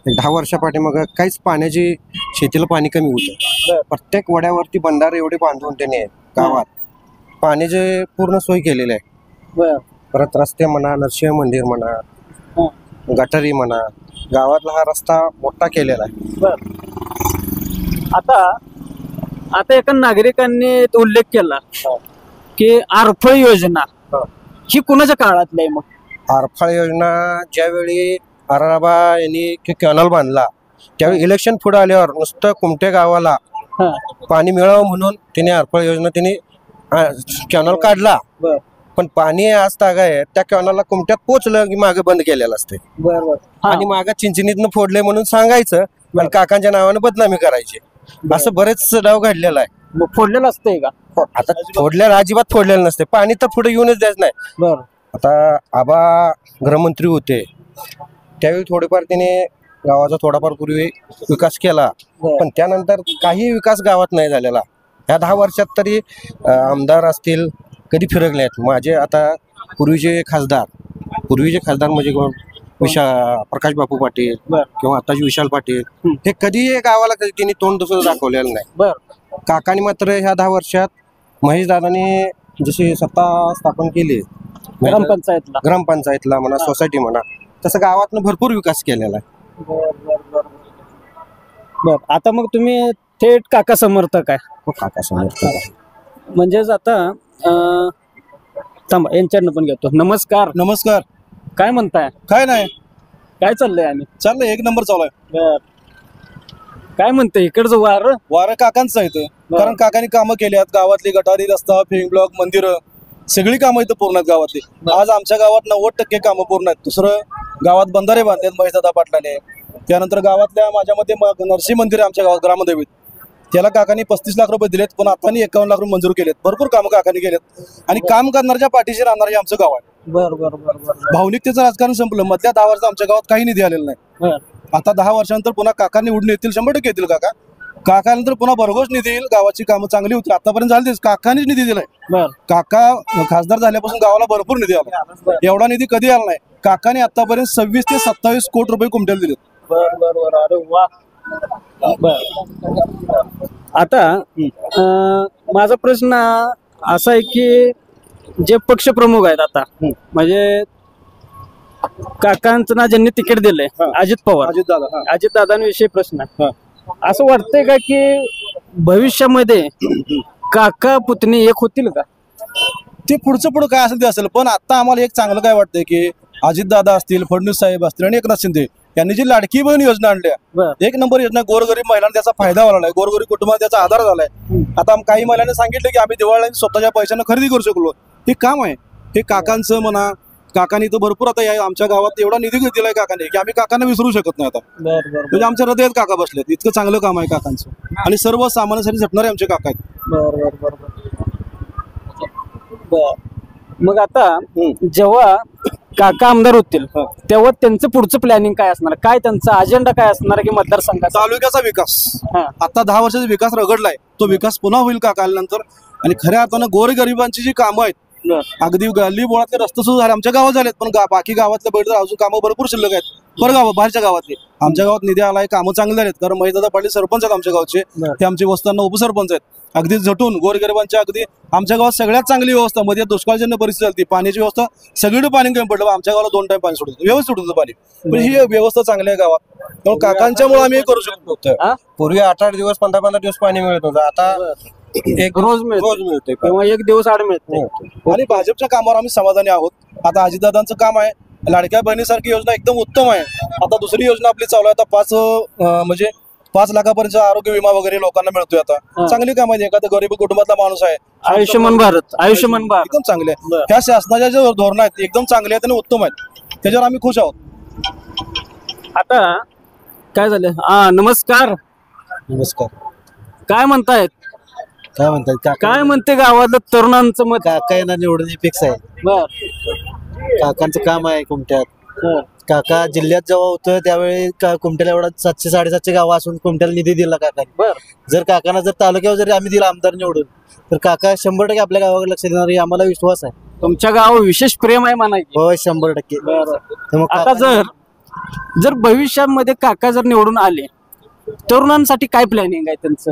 G: 10 वर्षापाठीमाग काहीच पाण्याची, शेतीला पाणी कमी होतं, प्रत्येक वड्यावरती बंधारे एवढे बांधून त्याने गावात पाण्याचे पूर्ण सोय केलेली आहे. परत रस्ते म्हणा, नरसिंह मंदिर म्हणा, गटारी म्हणा, गावातला हा रस्ता मोठा केलेला आहे.
A: आता एका नागरिकांनी उल्लेख केला की आरफळ योजना ही कुणाच्या काळातली आहे? मग
G: आरफळ योजना ज्यावेळी आराबा यांनी कॅनल बांधला त्यावेळी इलेक्शन पुढे आल्यावर नुसतं कुमटे गावाला पाणी मिळावं म्हणून त्याने आरफळ योजना त्याने कॅनल काढला. पण पाणी आज तागा आहे, त्या कॅनलला कुमट्यात पोचलं की मागे बंद केलेलं असते. आणि मागे चिंचणीतनं फोडले म्हणून सांगायचं, पण काकांच्या नावानं बदनामी करायची. असं बरेच डाव घडलेला आहे.
A: मग फोडलेलं असतंय का?
G: आता फोडलेलं अजिबात फोडलेलं नसते, पाणी तर पुढे येऊनच द्यायचं नाही. आता आबा गृहमंत्री होते त्यावेळी थोडेफार त्याने गावाचा थोडाफार पूर्वी विकास केला, पण त्यानंतर काही विकास गावात नाही झालेला. ह्या 10 वर्षात तरी आमदार असतील कधी फिरकले आहेत. माझे आता पूर्वीचे खासदार म्हणजे कोण, प्रकाश बापू पाटील किंवा आताचे विशाल पाटील, हे कधी गावाला कधी त्यांनी तोंड दुसरं दाखवलेलं नाही. काकांनी मात्र ह्या 10 वर्षात महेशदादांनी जशी सत्ता स्थापन केली ग्रामपंचायतला म्हणा, सोसायटी म्हणा, तसं गावातनं भरपूर विकास केलेला आहे.
A: आता मग तुम्ही थेट काका समर्थक आहे?
G: काका समर्थक आहे.
A: म्हणजेच आता थांबा यांच्याकडनं पण घेतो. नमस्कार.
E: नमस्कार.
A: काय म्हणताय?
E: काय नाही,
A: काय चाललंय? आणि
E: चाललंय, एक नंबर चालू आहे.
A: काय म्हणतंय इकडचं वारं
E: काकांचं आहे इथं, कारण काकांनी कामं केली आहेत. गावातली गटारी, रस्ता, फिंग ब्लॉक, मंदिरं, सगळी कामं इथं पूर्ण आहेत गावातली. आज आमच्या गावात 90% कामं पूर्ण आहेत. दुसरं गावात बंधारे बांधलेत महेशदादा पाटलाने. त्यानंतर गावातल्या माझ्या मते नरसिंह मंदिर आहे आमच्या गावात, ग्रामदेवीत, त्याला काकांनी 35 लाख रुपये दिलेत, पण आता 51 लाख रुपये मंजूर केलेत. भरपूर कामं काकांनी केलेत आणि काम करणाऱ्या पाठीशी राहणारे आमचं गाव आहे. भावनिकतेचं राजकारण संपलं. मधल्या 10 वर्षात आमच्या गावात काही निधी आलेला नाही. आता 10 वर्षानंतर पुन्हा काका निवडून येतील, 100% येतील काका. काकानंतर पुन्हा भरघोस निधी येईल. गावाची कामं चांगली होती, आतापर्यंत झाली, काकांनीच निधी दिलाय. काका खासदार झाल्यापासून गावाला भरपूर निधी आला. एवढा निधी कधी आला नाही. काकाने आतापर्यंत 26 ते 27 कोटी रुपये कुमट्याला दिलेत.
A: आता माझा प्रश्न असा आहे की जे पक्ष प्रमुख आहेत आता, म्हणजे काकांचं ना ज्यांनी तिकीट दिलंय, अजित पवार, अजित दादांविषयी प्रश्न आहे. असं वाटतंय का की भविष्यामध्ये काका पुतणी एक होतील का?
E: ते पुढचं काय असेल ते असेल, पण आता आम्हाला एक चांगलं काय वाटतंय की अजितदादा असतील, फडणवीस साहेब असतील आणि एकनाथ शिंदे यांनी जी लाडकी बहीण योजना आणल्या, 1 नंबर योजना, गोरगरीब महिलांना त्याचा फायदा झाला आहे, गोरगरीब कुटुंबाला त्याचा आधार झालाय. आता काही महिलांनी सांगितलं की आम्ही दिवाळीला स्वतःच्या पैशाने खरेदी करू शकलो. हे काम आहे, हे काकांचं म्हणा. काकांनी तर भरपूर आता आमच्या गावात एवढा निधी दिलाय काकांनी की आम्ही काकांना विसरू शकत नाही. आता म्हणजे आमच्या हृदयात काका बसलेत. इतकं चांगलं काम आहे काकांचं आणि सर्व सामान्यासाठी झटणारे आमचे काका आहेत.
A: मग आता जेव्हा काका आमदार होतील तेव्हा त्यांचं पुढचं प्लॅनिंग काय असणार, काय त्यांचा अजेंडा काय असणार की मतदारसंघात?
E: तालुक्याचा विकास. आता 10 वर्षाचा विकास रगडलाय, तो विकास पुन्हा होईल काका आल्यानंतर. आणि खऱ्या अर्थानं गोरगरिबांची जी कामं आहेत अगदी गल्ली बोळातले रस्ते सुद्धा झाले आमच्या गावात झालेत, पण बाकी गावातले बघितलं अजून कामं भरपूर शिल्लक आहेत. बरं गाव बाहेरच्या गावातले आमच्या गावात निधी आलाय, कामं चांगले झालेत. कारण महेशदादा पाटील सरपंच आहेत आमच्या गावचे, ते आमची वस्तांना उपसरपंच आहेत. अगदी झटून गोरगरिबांच्या अगदी आमच्या गावात सगळ्यात चांगली व्यवस्था. मध्ये दुष्काळजन्य परिस्थिती झाली, पाण्याची व्यवस्था सगळीकडे पाणी कमी पडलं. आमच्या गावाला 2 टाइम पाणी सोडत व्यवस्थित होतं पाणी. पण ही व्यवस्था चांगली आहे गावात, त्यामुळे काकांच्यामुळे आम्ही हे करू शकतो.
G: पूर्वी 8-8 दिवस 15-15 दिवस पाणी मिळत होतं, आता एक
A: रोज मिळते किंवा एक दिवस आड मिळते.
E: आणि भाजपच्या कामावर आम्ही समाधानी आहोत. आता अजितदादांचं काम आहे, लाडक्या बहिणीसारखी योजना एकदम उत्तम आहे. आता दुसरी योजना आपली चालू आहे, आता 5 लाखापर्यंत आरोग्य विमा वगैरे लोकांना मिळतोय. आता चांगली काम आहे. एखादा गरीब कुटुंबातला माणूस आहे,
A: आयुष्यमान भारत एकदम
E: चांगले आहे. ह्या शासनाच्या जे धोरण आहेत ते एकदम चांगले आहेत आणि उत्तम आहेत, त्याच्यावर आम्ही खुश आहोत.
A: आता काय झालं? नमस्कार. काय म्हणतायत? काय म्हणते गावातलं तरुणांचं मत?
H: काका यांना निवडून फिक्स आहे. काकांचं काम आहे कुमट्यात. काका जिल्ह्यात जेव्हा होतं त्यावेळी कुमट्याला एवढा 700-750 गावं असून कुमट्याला निधी दिला काकाने. जर काकांना जर तालुक्यावर जरी आम्ही दिला आमदार निवडून, तर काका 100% आपल्या गावाकडे लक्ष देणार हे आम्हाला विश्वास आहे.
A: तुमच्या गावावर विशेष प्रेम आहे म्हणायचं?
H: होय, 100%.
A: आता जर भविष्यामध्ये काका जर निवडून आले, तरुणांसाठी काय प्लॅनिंग आहे त्यांचं?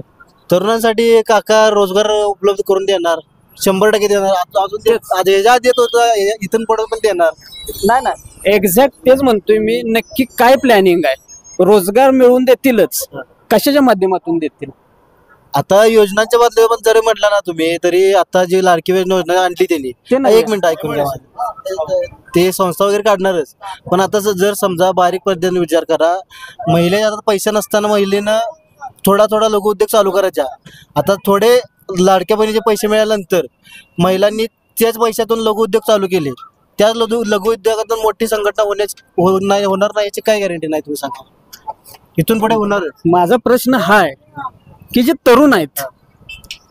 H: तरुणांसाठी काका रोजगार उपलब्ध करून देणार, 100% देणार. अजून देत होतं, इथून पुढे पण देणार.
A: नाही एक्झॅक्ट तेच म्हणतोय मी. नक्की काय प्लॅनिंग आहे? रोजगार मिळवून देतीलच, कशाच्या माध्यमातून देतील?
H: आता योजनांच्या बाबतीत पण जरी म्हटलं ना तुम्ही, तरी आता जी लाडकी बहीण योजना आणली त्यांनी, एक मिनिट ऐकून घ्या. ते संस्था वगैरे काढणारच, पण आता जर समजा बारीक पद्धतीने विचार करा, महिला आता पैसा नसताना महिलेनं थोडा लघु उद्योग चालू करायचा. आता थोडे लाडक्या बहिणीचे पैसे मिळाल्यानंतर महिलांनी त्याच पैशातून लघु उद्योग चालू केले. त्या लघु उद्योगातून मोठी संघटना होणार नाही याची काय गॅरंटी नाही, तुम्ही सांगा. इथून पुढे होणार.
A: माझा प्रश्न हा आहे की जे तरुण आहेत,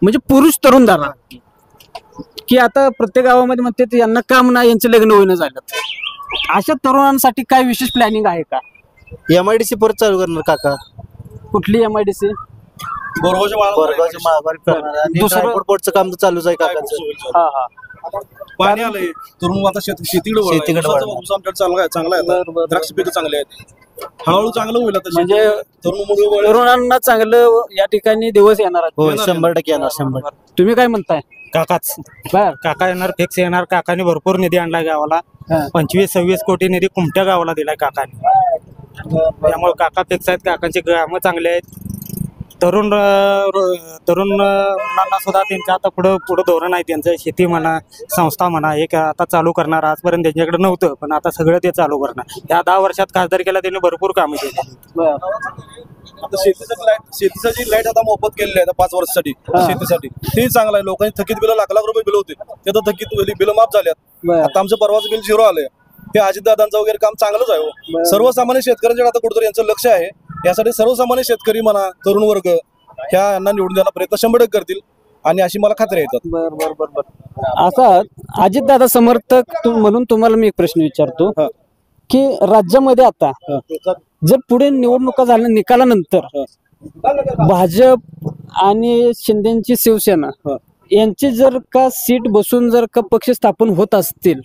A: म्हणजे पुरुष तरुणदार, की आता प्रत्येक गावामध्ये म्हणते यांना काम नाही, यांचे लग्न होईना झालं, अशा तरुणांसाठी काय विशेष प्लॅनिंग आहे का?
H: MIDC परत चालू करणार काका.
A: कुठली MIDC?
H: दुसरं बोर्डचं काम चालूच आहे काकांचं.
E: पाणी आलंय, तरुण आता शेतीकडे चांगला आहे. द्राक्ष पिकं चांगले आहेत, हळूहळू चांगलं होईल.
A: म्हणजे तरुणांना चांगलं या ठिकाणी दिवस येणार आहेत.
H: हो, 100% येणार. 100%.
A: तुम्ही काय म्हणताय?
I: काकाच काका येणार, फिक्स येणार. काकाने भरपूर निधी आणलाय गावाला. 25-26 कोटी निधी कुमट्या गावाला दिलाय काकाने. त्यामुळे काका फिक्स आहेत. काकांची कामं चांगले आहेत. तरुण मुलांना सुद्धा त्यांच्या आता पुढं धोरण आहे त्यांचं. शेती म्हणा, संस्था म्हणा, हे आता चालू करणार. आजपर्यंत त्यांच्याकडे नव्हतं, पण आता सगळं ते चालू करणार. या 10 वर्षात खासदारकीला त्यांनी भरपूर कामं केली.
E: आता शेतीचा जी लाईट आता मोफत केलेली आहे 5 वर्षासाठी शेतीसाठी, ते चांगलं आहे. लोकांनी थकीत बिल लाख रुपये बिल होते, ते तर थकीत बिल माफ झाल्यात. आता आमचं परवाचं बिल 0 आलंय. हे अजितदादांचं वगैरे काम चांगलंच आहे. सर्वसामान्य शेतकऱ्यांच्या आता कुठेतरी यांचं लक्ष आहे. यासाठी सर्वसामान्य शेतकरी म्हणा, तरुण वर्ग यांना निवडून देण्याचा प्रयत्न 100% करतील, आणि अशी मला खात्री येतात.
A: बरोबर. असा अजितदादा समर्थक म्हणून तुम्हाला मी एक प्रश्न विचारतो की राज्यामध्ये आता जर पुढे निवडणुका झाल्या, निकालानंतर भाजप आणि शिंदेची शिवसेना यांची जर का सीट बसून जर का पक्ष स्थापन होत असतील,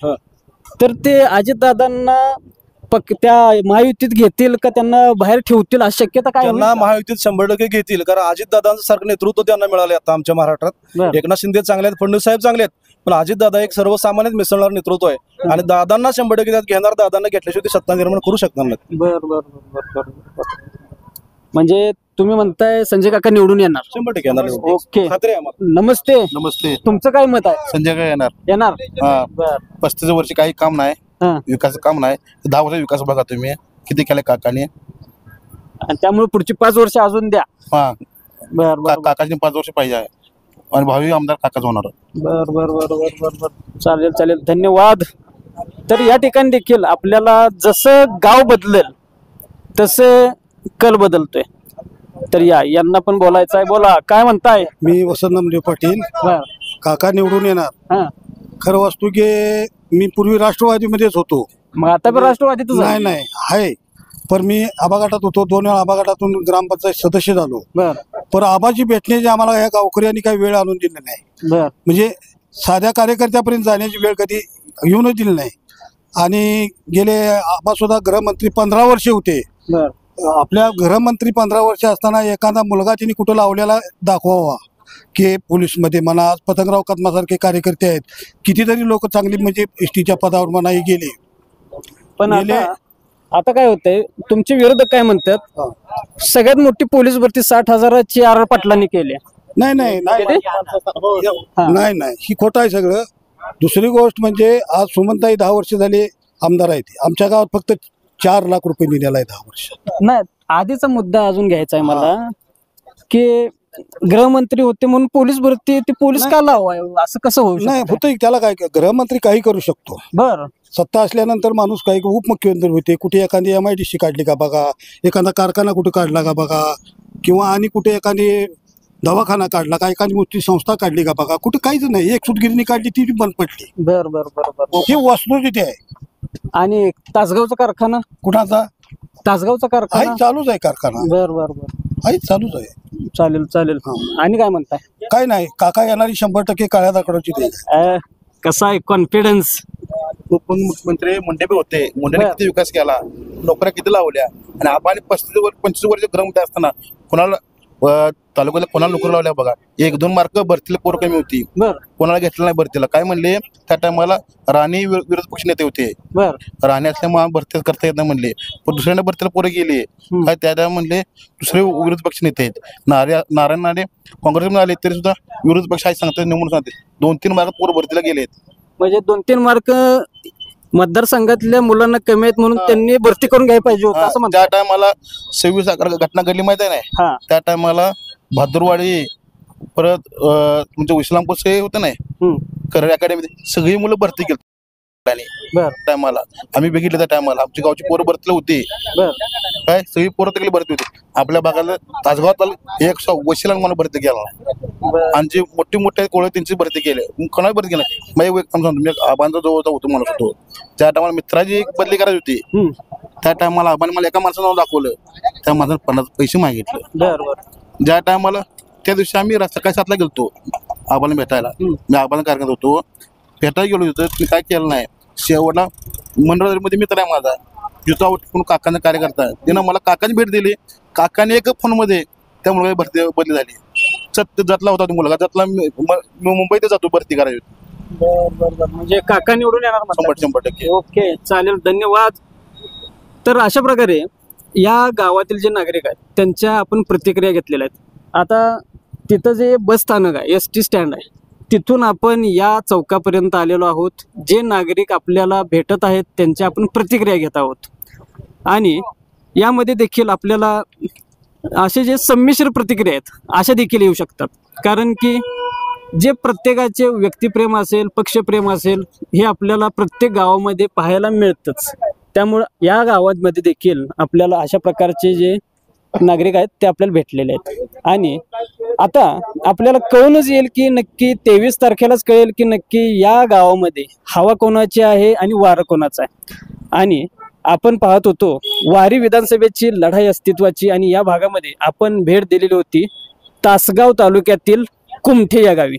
A: तर ते अजितदादांना त्या महायुतीत घेतील का त्यांना बाहेर ठेवतील अशी शक्यता काय?
E: त्यांना महायुतीत 100% घेतील, कारण अजितदादांचं सारखं नेतृत्व त्यांना मिळाले. आता आमच्या महाराष्ट्रात एकनाथ शिंदे चांगले आहेत, फडणवीस साहेब चांगले आहेत, पण अजितदादा एक सर्वसामान्यात मिसळणार नेतृत्व आहे, आणि दादांना 100% घेणार. दादांना घेतल्याशिवाय सत्ता निर्माण करू शकणार नाही.
A: बरोबर. म्हणजे तुम्ही म्हणताय संजय काका निवडून येणार?
E: 100% येणार.
A: ओके,
E: खात्री आहे आम्हाला.
J: नमस्ते.
A: तुमचं काय मत आहे?
J: संजय काका
A: येणार.
J: 35 वर्ष काही काम नाही, विकास काम नाही. 10 वर्ष विकास बघा तुम्ही किती केलं काकाने,
A: आणि त्यामुळे पुढची 5 वर्ष अजून द्या.
J: काकाची 5 वर्ष पाहिजे आहे, आणि भावी आमदार काकाच होणार.
A: बर. चालेल. धन्यवाद. तर या ठिकाणी देखील आपल्याला जसं गाव बदलेल तसं कल बदलतोय. तर यांना पण बोलायचं आहे. बोला, काय म्हणताय?
K: मी वसंत नामदेव पाटील. काका निवडून येणार. खरं वस्तू की मी पूर्वी राष्ट्रवादीमध्येच होतो.
A: मग आता पण राष्ट्रवादीत?
K: नाही आहे, पण मी आबा गटात होतो. 2 वेळा आबा गटातून ग्रामपंचायत सदस्य झालो. पण आबाची भेटण्याची आम्हाला या गावकऱ्यांनी काही वेळ आणून दिली नाही. म्हणजे साध्या कार्यकर्त्यापर्यंत जाण्याची वेळ कधी येऊनच दिली नाही. आणि गेले सुद्धा गृहमंत्री 15 वर्षे होते. आपल्या गृहमंत्री 15 वर्ष असताना एखादा मुलगा तिने कुठं लावलेला दाखवावा की पोलीसमध्ये म्हणा, पतंगराव कदमासारखे कार्यकर्ते आहेत, कितीतरी लोक चांगली म्हणजे एसटीच्या पदावर म्हणाही गेले.
A: पण आता काय होतंय, तुमचे विरोधक काय म्हणतात, सगळ्यात मोठी पोलीस भरती 60,000ची आर पाटलांनी केली.
K: नाही नाही ही खोटं आहे सगळं. दुसरी गोष्ट म्हणजे आज सुमनताई 10 वर्ष झाले आमदार आहेत. आमच्या गावात फक्त 4 लाख रुपये दिलेला आहे 10 वर्ष.
A: नाही, आधीचा मुद्दा अजून घ्यायचा आहे मला की गृहमंत्री होते म्हणून पोलीस भरती, ते पोलीस का लावाय, असं कसं होऊ शकतं?
K: नाही होतं, त्याला काय, गृहमंत्री काही करू शकतो.
A: बर,
K: सत्ता असल्यानंतर माणूस काही उपमुख्यमंत्री होते, कुठे एखादी MIDC काढली का बघा, एखादा कारखाना कुठे काढला का बघा, किंवा आणि कुठे एखादी दवाखाना काढला का, एखादी मोठी संस्था काढली का बघा, कुठे काहीच नाही. एक सूतगिरणी काढली ती बंद पडली.
A: बर बर बर बर.
K: ही वस्तुस्थिती आहे.
A: आणि तासगावचा कारखाना,
K: कुणाचा?
A: तासगावचा कारखाना
K: चालूच आहे कारखाना.
A: बर बर बर,
K: चालूच आहे.
A: चालेल चालेल. आणि काय म्हणताय?
K: काय नाही, काका येणारी 100% काळ्या दाखवण्याची ते.
A: कसा आहे कॉन्फिडन्स?
J: मुख्यमंत्री मुंडे बी होते, मुंडेने किती विकास केला, नोकऱ्या किती लावल्या, आणि आपण 35 वर्ष गृहमंत्री असताना कोणाला तालुक्याला कोणाला नोकरी लावल्या बघा. 1-2 मार्क भरतीला पोर कमी होती, कोणाला घेतलं नाही भरतीला. काय म्हणले त्या टायमाला, राणी विरोधी पक्ष नेते होते, राणी असल्यामुळे भरती करता येत नाही म्हणले, पण दुसऱ्यांना भरतीला पोरं गेले. काय त्या म्हणले दुसरे विरोधी पक्ष नेते आहेत, नारायण नाडे काँग्रेसमध्ये आले तरी सुद्धा विरोधी पक्ष आहे सांगतात, नेमून सांगते 2-3 मार्क पोरं भरतीला गेलेत.
A: म्हणजे 2-3 मार्क मतदारसंघातल्या मुलांना कमी आहेत म्हणून त्यांनी भरती करून घ्यायला पाहिजे होतं असं म्हणतात.
J: त्या टायमाला 26 घटना घडली माहिती आहे नाही, त्या टायमाला भादरवाडी, परत तुमच्या इस्लामपूर हे होतं नाही, करड अकॅडमी, सगळी मुलं भरती केली टायमाला. आम्ही बघितलं त्या टायमाला आमची गावची पोरं भरतीला होती. काय सगळी पोरं तिकडे भरती होती. आपल्या भागाला तासगावात 100 वशिला मला भरती केला, आणि जे मोठे कोळे त्यांची भरती केली. कोणाला भरती केली नाही. मी आबांचा जवळ होतो म्हणत होतो, त्या टायमाला मित्राची एक बदली करायची होती. त्या टायमाला आबाने मला एका माणसानं नाव दाखवलं, त्या माणसाने 50 पैसे मागितले. ज्या टायमाला त्या दिवशी आम्ही सकाळी 7ला गेलतो आबाला भेटायला. मी आबाला कार्यक्रम होतो, भेटायला गेलो होतो. मी काय केलं नाही, शेवटला मंडळामध्ये मित्र आहे माझा, जुता उठून काकांचा कार्यकर्ता, त्यानं मला काकांनी भेट दिली. काकाने एक फोनमध्ये त्या मुलगा भरती बदली झाली. जतला होता तो मुलगा, जतला मुंबईत जातो भरती करायची.
A: म्हणजे काका निवडून येणार
J: 100%.
A: ओके, चालेल, धन्यवाद. तर अशा प्रकारे या गावातील जे नागरिक आहेत त्यांच्या आपण प्रतिक्रिया घेतलेल्या आहेत. आता तिथं जे बस स्थानक आहे, ST स्टँड आहे, तिथून आपण या चौकापर्यंत आलेलो आहोत. जे नागरिक आपल्याला भेटत आहेत त्यांच्या आपण प्रतिक्रिया घेत आहोत. आणि यामध्ये देखील आपल्याला असे जे संमिश्र प्रतिक्रिया आहेत अशा देखील येऊ शकतात, कारण की जे प्रत्येकाचे व्यक्तिप्रेम असेल, पक्षप्रेम असेल, हे आपल्याला प्रत्येक गावामध्ये पाहायला मिळतंच. त्यामुळं या गावामध्ये देखील आपल्याला अशा प्रकारचे जे नागरिक आहेत ते आपल्याला भेटलेले आहेत. आणि आता आपल्याला कळूनच येईल की नक्की 23 तारखेलाच कळेल की नक्की या गावामध्ये हवा कोणाची आहे आणि वारं कोणाचं आहे. आणि आपण पाहत होतो वारी विधानसभेची लढाई अस्तित्वाची, आणि या भागामध्ये आपण भेट दिलेली होती तासगाव तालुक्यातील कुमठे या गावी.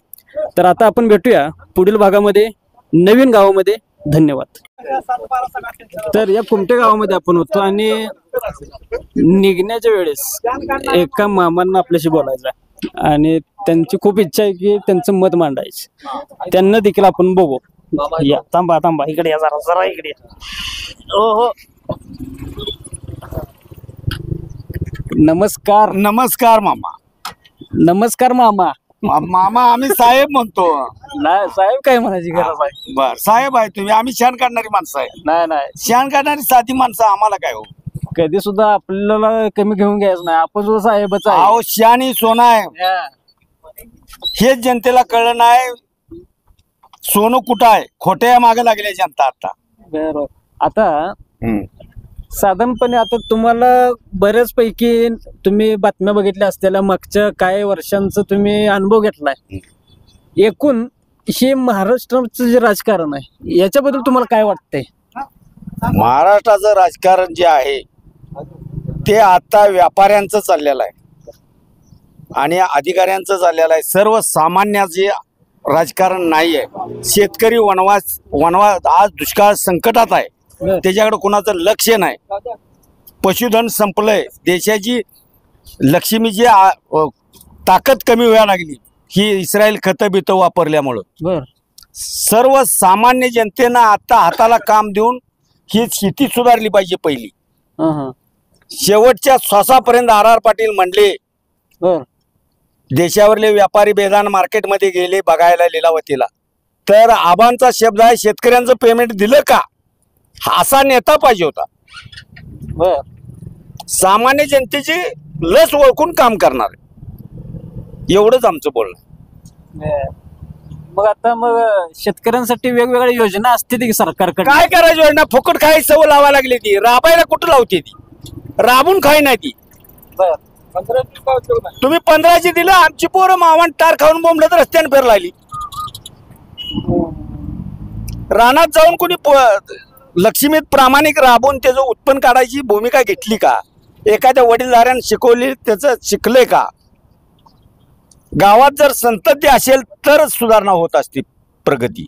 A: तर आता आपण भेटूया पुढील भागामध्ये, नवीन गावामध्ये. धन्यवाद. तर या कुमठे गावामध्ये आपण होतो, आणि निघण्याच्या वेळेस एका मामांना आपल्याशी बोलायचं आहे, आणि त्यांची खूप इच्छा आहे की त्यांचं मत मांडायचं. त्यांना देखील आपण बघू. या, थांबा इकडे या, जरा इकडे या. हो, नमस्कार.
L: नमस्कार मामा.
A: नमस्कार मामा.
L: मामा आम्ही साहेब म्हणतो.
A: नाही, साहेब काय म्हणायची गरज आहे.
L: बर, साहेब आहे तुम्ही, आम्ही शान काढणारी माणसं आहे.
A: नाही,
L: शान काढणारी साधी माणसं आम्हाला काय हो.
A: कधी सुद्धा आपल्याला कमी घेऊन घ्यायचं नाही, आपण सुद्धा साहेबच आहे.
L: अहो, शान ही सोनं आहे, हेच जनतेला कळलं नाही. सोनं कुठं आहे, खोट्या मागे लागले जनता आता.
A: बरोबर. आता साधारणपणे आता तुम्हाला बऱ्याच पैकी तुम्ही बातम्या बघितल्या असलेल्या मागच्या काही वर्षांचा तुम्ही अनुभव घेतलाय. एकूण हे महाराष्ट्राचं जे राजकारण आहे याच्याबद्दल तुम्हाला काय वाटतंय?
L: महाराष्ट्राचं राजकारण जे आहे ते आता व्यापाऱ्यांचं चाललेलं आहे आणि अधिकाऱ्यांचं चाललेलं आहे. सर्वसामान्याचे राजकारण नाहीये. शेतकरी वनवास आज दुष्काळ संकटात आहे, त्याच्याकडे कुणाचं लक्ष नाही. पशुधन संपलंय, देशाची लक्ष्मी जी ताकद कमी व्हायला लागली ही इस्रायल खतं बितं वापरल्यामुळं. सर्वसामान्य जनतेनं आता हाताला काम देऊन ही शेती सुधारली पाहिजे. पहिली शेवटच्या श्वासापर्यंत R.R. पाटील म्हणले, देशावरले व्यापारी बेदान मार्केटमध्ये गेले बघायला लिलावतीला, तर आबांचा शब्द आहे शेतकऱ्यांचं पेमेंट दिलं का, असा नेता पाहिजे होता. सामान्य जनतेची लस ओळखून काम करणार, एवढंच आमचं बोलणं.
A: मग आता शेतकऱ्यांसाठी वेगवेगळ्या योजना असते की सरकारकडे,
L: काय करायची योजना? फुकट खाय सवय लावा लागली, ती राबायला कुठं लावते, ती राबून खाय नाही ती. तुम्ही 15ची दिलं, आमची पोरं मावण टार खाऊन बोंबलं तर रस्त्याने फेर लागली. रानात जाऊन कोणी लक्ष्मीत प्रामाणिक राबून त्याचं उत्पन्न काढायची भूमिका घेतली का? एखाद्या वडीलधाऱ्यानं शिकवली, त्याचं शिकलंय का? गावात जर संतती असेल तरच सुधारणा होत असते, प्रगती.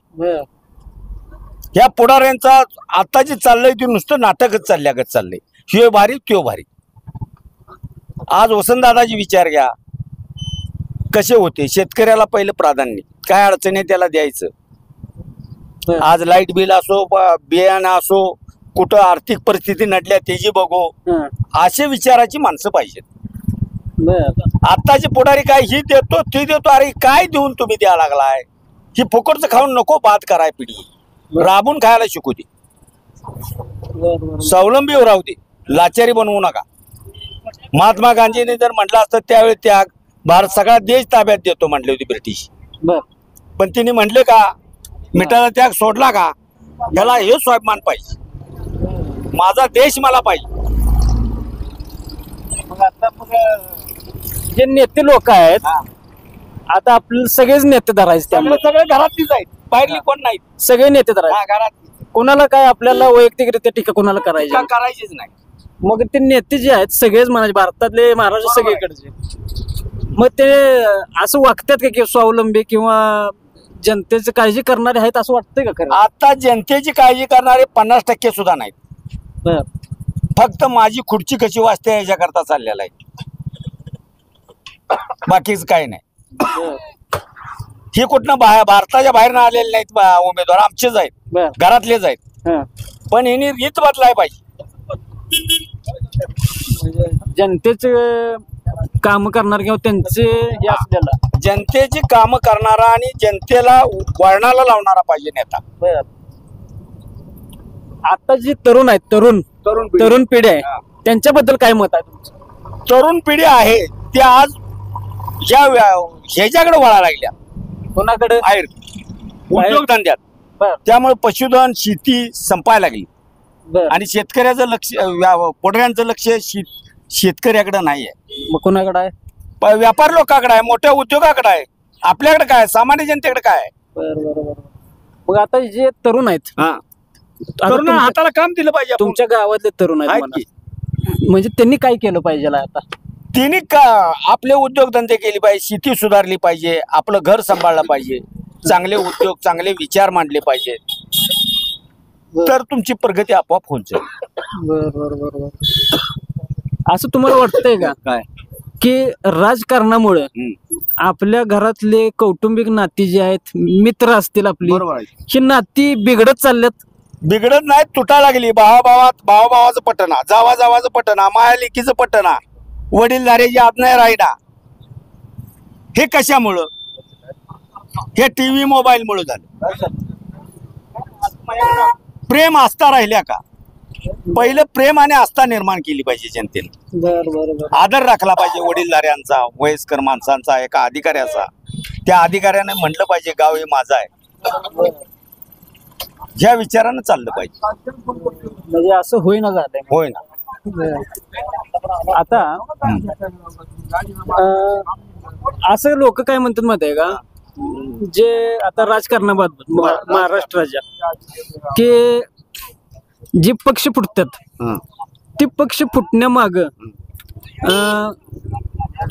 L: ह्या पुढाऱ्यांचा आता जे चाललंय ते नुसतं नाटकच चालल्यागत चाललंय. ह्यो भारी त्यो भारी. आज वसंतदादाची विचार घ्या, कसे होते. शेतकऱ्याला पहिलं प्राधान्य, काय अडचणी त्याला द्यायचं. आज लाईट बिल असो, बियाणं असो, कुठं आर्थिक परिस्थिती नडल्या त्याची बघू, असे विचाराची माणसं पाहिजेत. आताचे पुढारी काय ही देतो ती देतो, अरे काय देऊन तुम्ही द्या लागलाय? ही फुकटचं खाऊन नको बात कराय, पिढी राबून खायला शिकू दे, स्वावलंबी राहू दे, लाचारी बनवू नका. महात्मा गांधींनी जर म्हटलं असतं त्यावेळी त्याग भारत सगळा देश ताब्यात देतो म्हटले होते ब्रिटिश, पण तिने म्हटले का मिठाचा त्याग सोडला का? याला हे स्वाभिमान पाहिजे, माझा देश मला पाहिजे.
A: जे नेते लोक आहेत आता आपले सगळेच नेते धरायचे, त्यामुळे
L: सगळे घरातलीच आहेत, बाहेरली कोण नाही,
A: सगळे नेते धरायचे.
L: घरात
A: कोणाला काय आपल्याला वैयक्तिकरित्या टीका कोणाला करायची
L: करायचीच नाही.
A: मग ते नेते जे आहेत सगळेच म्हणायचे भारतातले, महाराष्ट्र सगळीकडचे, मग ते असं वागतात का की स्वावलंबी किंवा जनतेची काळजी करणारे आहेत असं वाटतंय का खरं?
L: आता जनतेची काळजी करणारे 50% सुद्धा नाहीत. फक्त माझी खुर्ची कशी वाचते याच्याकरता चाललेला आहे, बाकीच काय नाही. हे कुठनं भारताच्या बाहेर आलेले नाहीत उमेदवार, आमचेच आहेत, घरातलेच आहेत. पण हिने रीत बदलाय पाहिजे.
A: जनतेचे काम करणार किंवा त्यांचे हे असलेला
L: जनतेची काम करणारा आणि जनतेला वळणाला लावणारा पाहिजे नेता.
A: आता जी तरुण आहेत, तरुण पिढी आहे, त्यांच्याबद्दल काय मत आहे तुमचं?
L: तरुण पिढी आहे ती आज ह्याच्याकडे वळा लागल्या,
A: कोणाकडे?
L: बाहेर उद्योगधंद्यात. त्यामुळे पशुधन शेती संपायला लागली आणि शेतकऱ्याचं लक्ष, पुढऱ्यांचं लक्ष शेतकऱ्याकडे नाहीये.
A: मग कोणाकडे आहे?
L: व्यापार लोकांकडे आहे, मोठ्या उद्योगाकडे आहे. आपल्याकडे काय, सामान्य जनतेकडे काय आहे?
A: मग आता जे तरुण आहेत,
L: तरुण हाताला काम दिलं पाहिजे.
A: तुमच्या गावातले तरुण आहेत म्हणजे त्यांनी काय केलं पाहिजे आता?
L: त्यांनी आपले उद्योगधंदे केले पाहिजे, शेती सुधारली पाहिजे, आपलं घर सांभाळलं पाहिजे, चांगले उद्योग, चांगले विचार मांडले पाहिजे, तर तुमची प्रगती आपोआप होऊन जाईल.
A: असं तुम्हाला वाटतंय का
L: काय
A: की राजकारणामुळे आपल्या घरातले कौटुंबिक नाती जे आहेत, मित्र असतील आपली, ही नाती बिघडत चालल्यात?
L: बिघडत नाही, तुटा लागली. भावाभावाचं पटना, जावाजावाचं पटना, माया लेकीचं पटना, वडीलधाऱ्याची आज्ञा राहिना. हे कशामुळं? हे टीव्ही मोबाईल मुळे झालं. प्रेम आस्था राहिल्या का? पहिलं प्रेम आणि आस्था निर्माण केली पाहिजे जनतेने. आदर राखला पाहिजे वडीलधाऱ्यांचा, वयस्कर माणसांचा, एका अधिकाऱ्याचा. त्या अधिकाऱ्याने म्हटलं पाहिजे गाव हे माझं आहे, ज्या विचारानं चाललं पाहिजे.
A: म्हणजे असं होईना झालंय.
L: होईना.
A: आता असं लोक काय म्हणतात माहिती आहे का, जे आता राजकारणाबाबत महाराष्ट्राच्या, की जे पक्ष फुटतात ते पक्ष फुटण्यामाग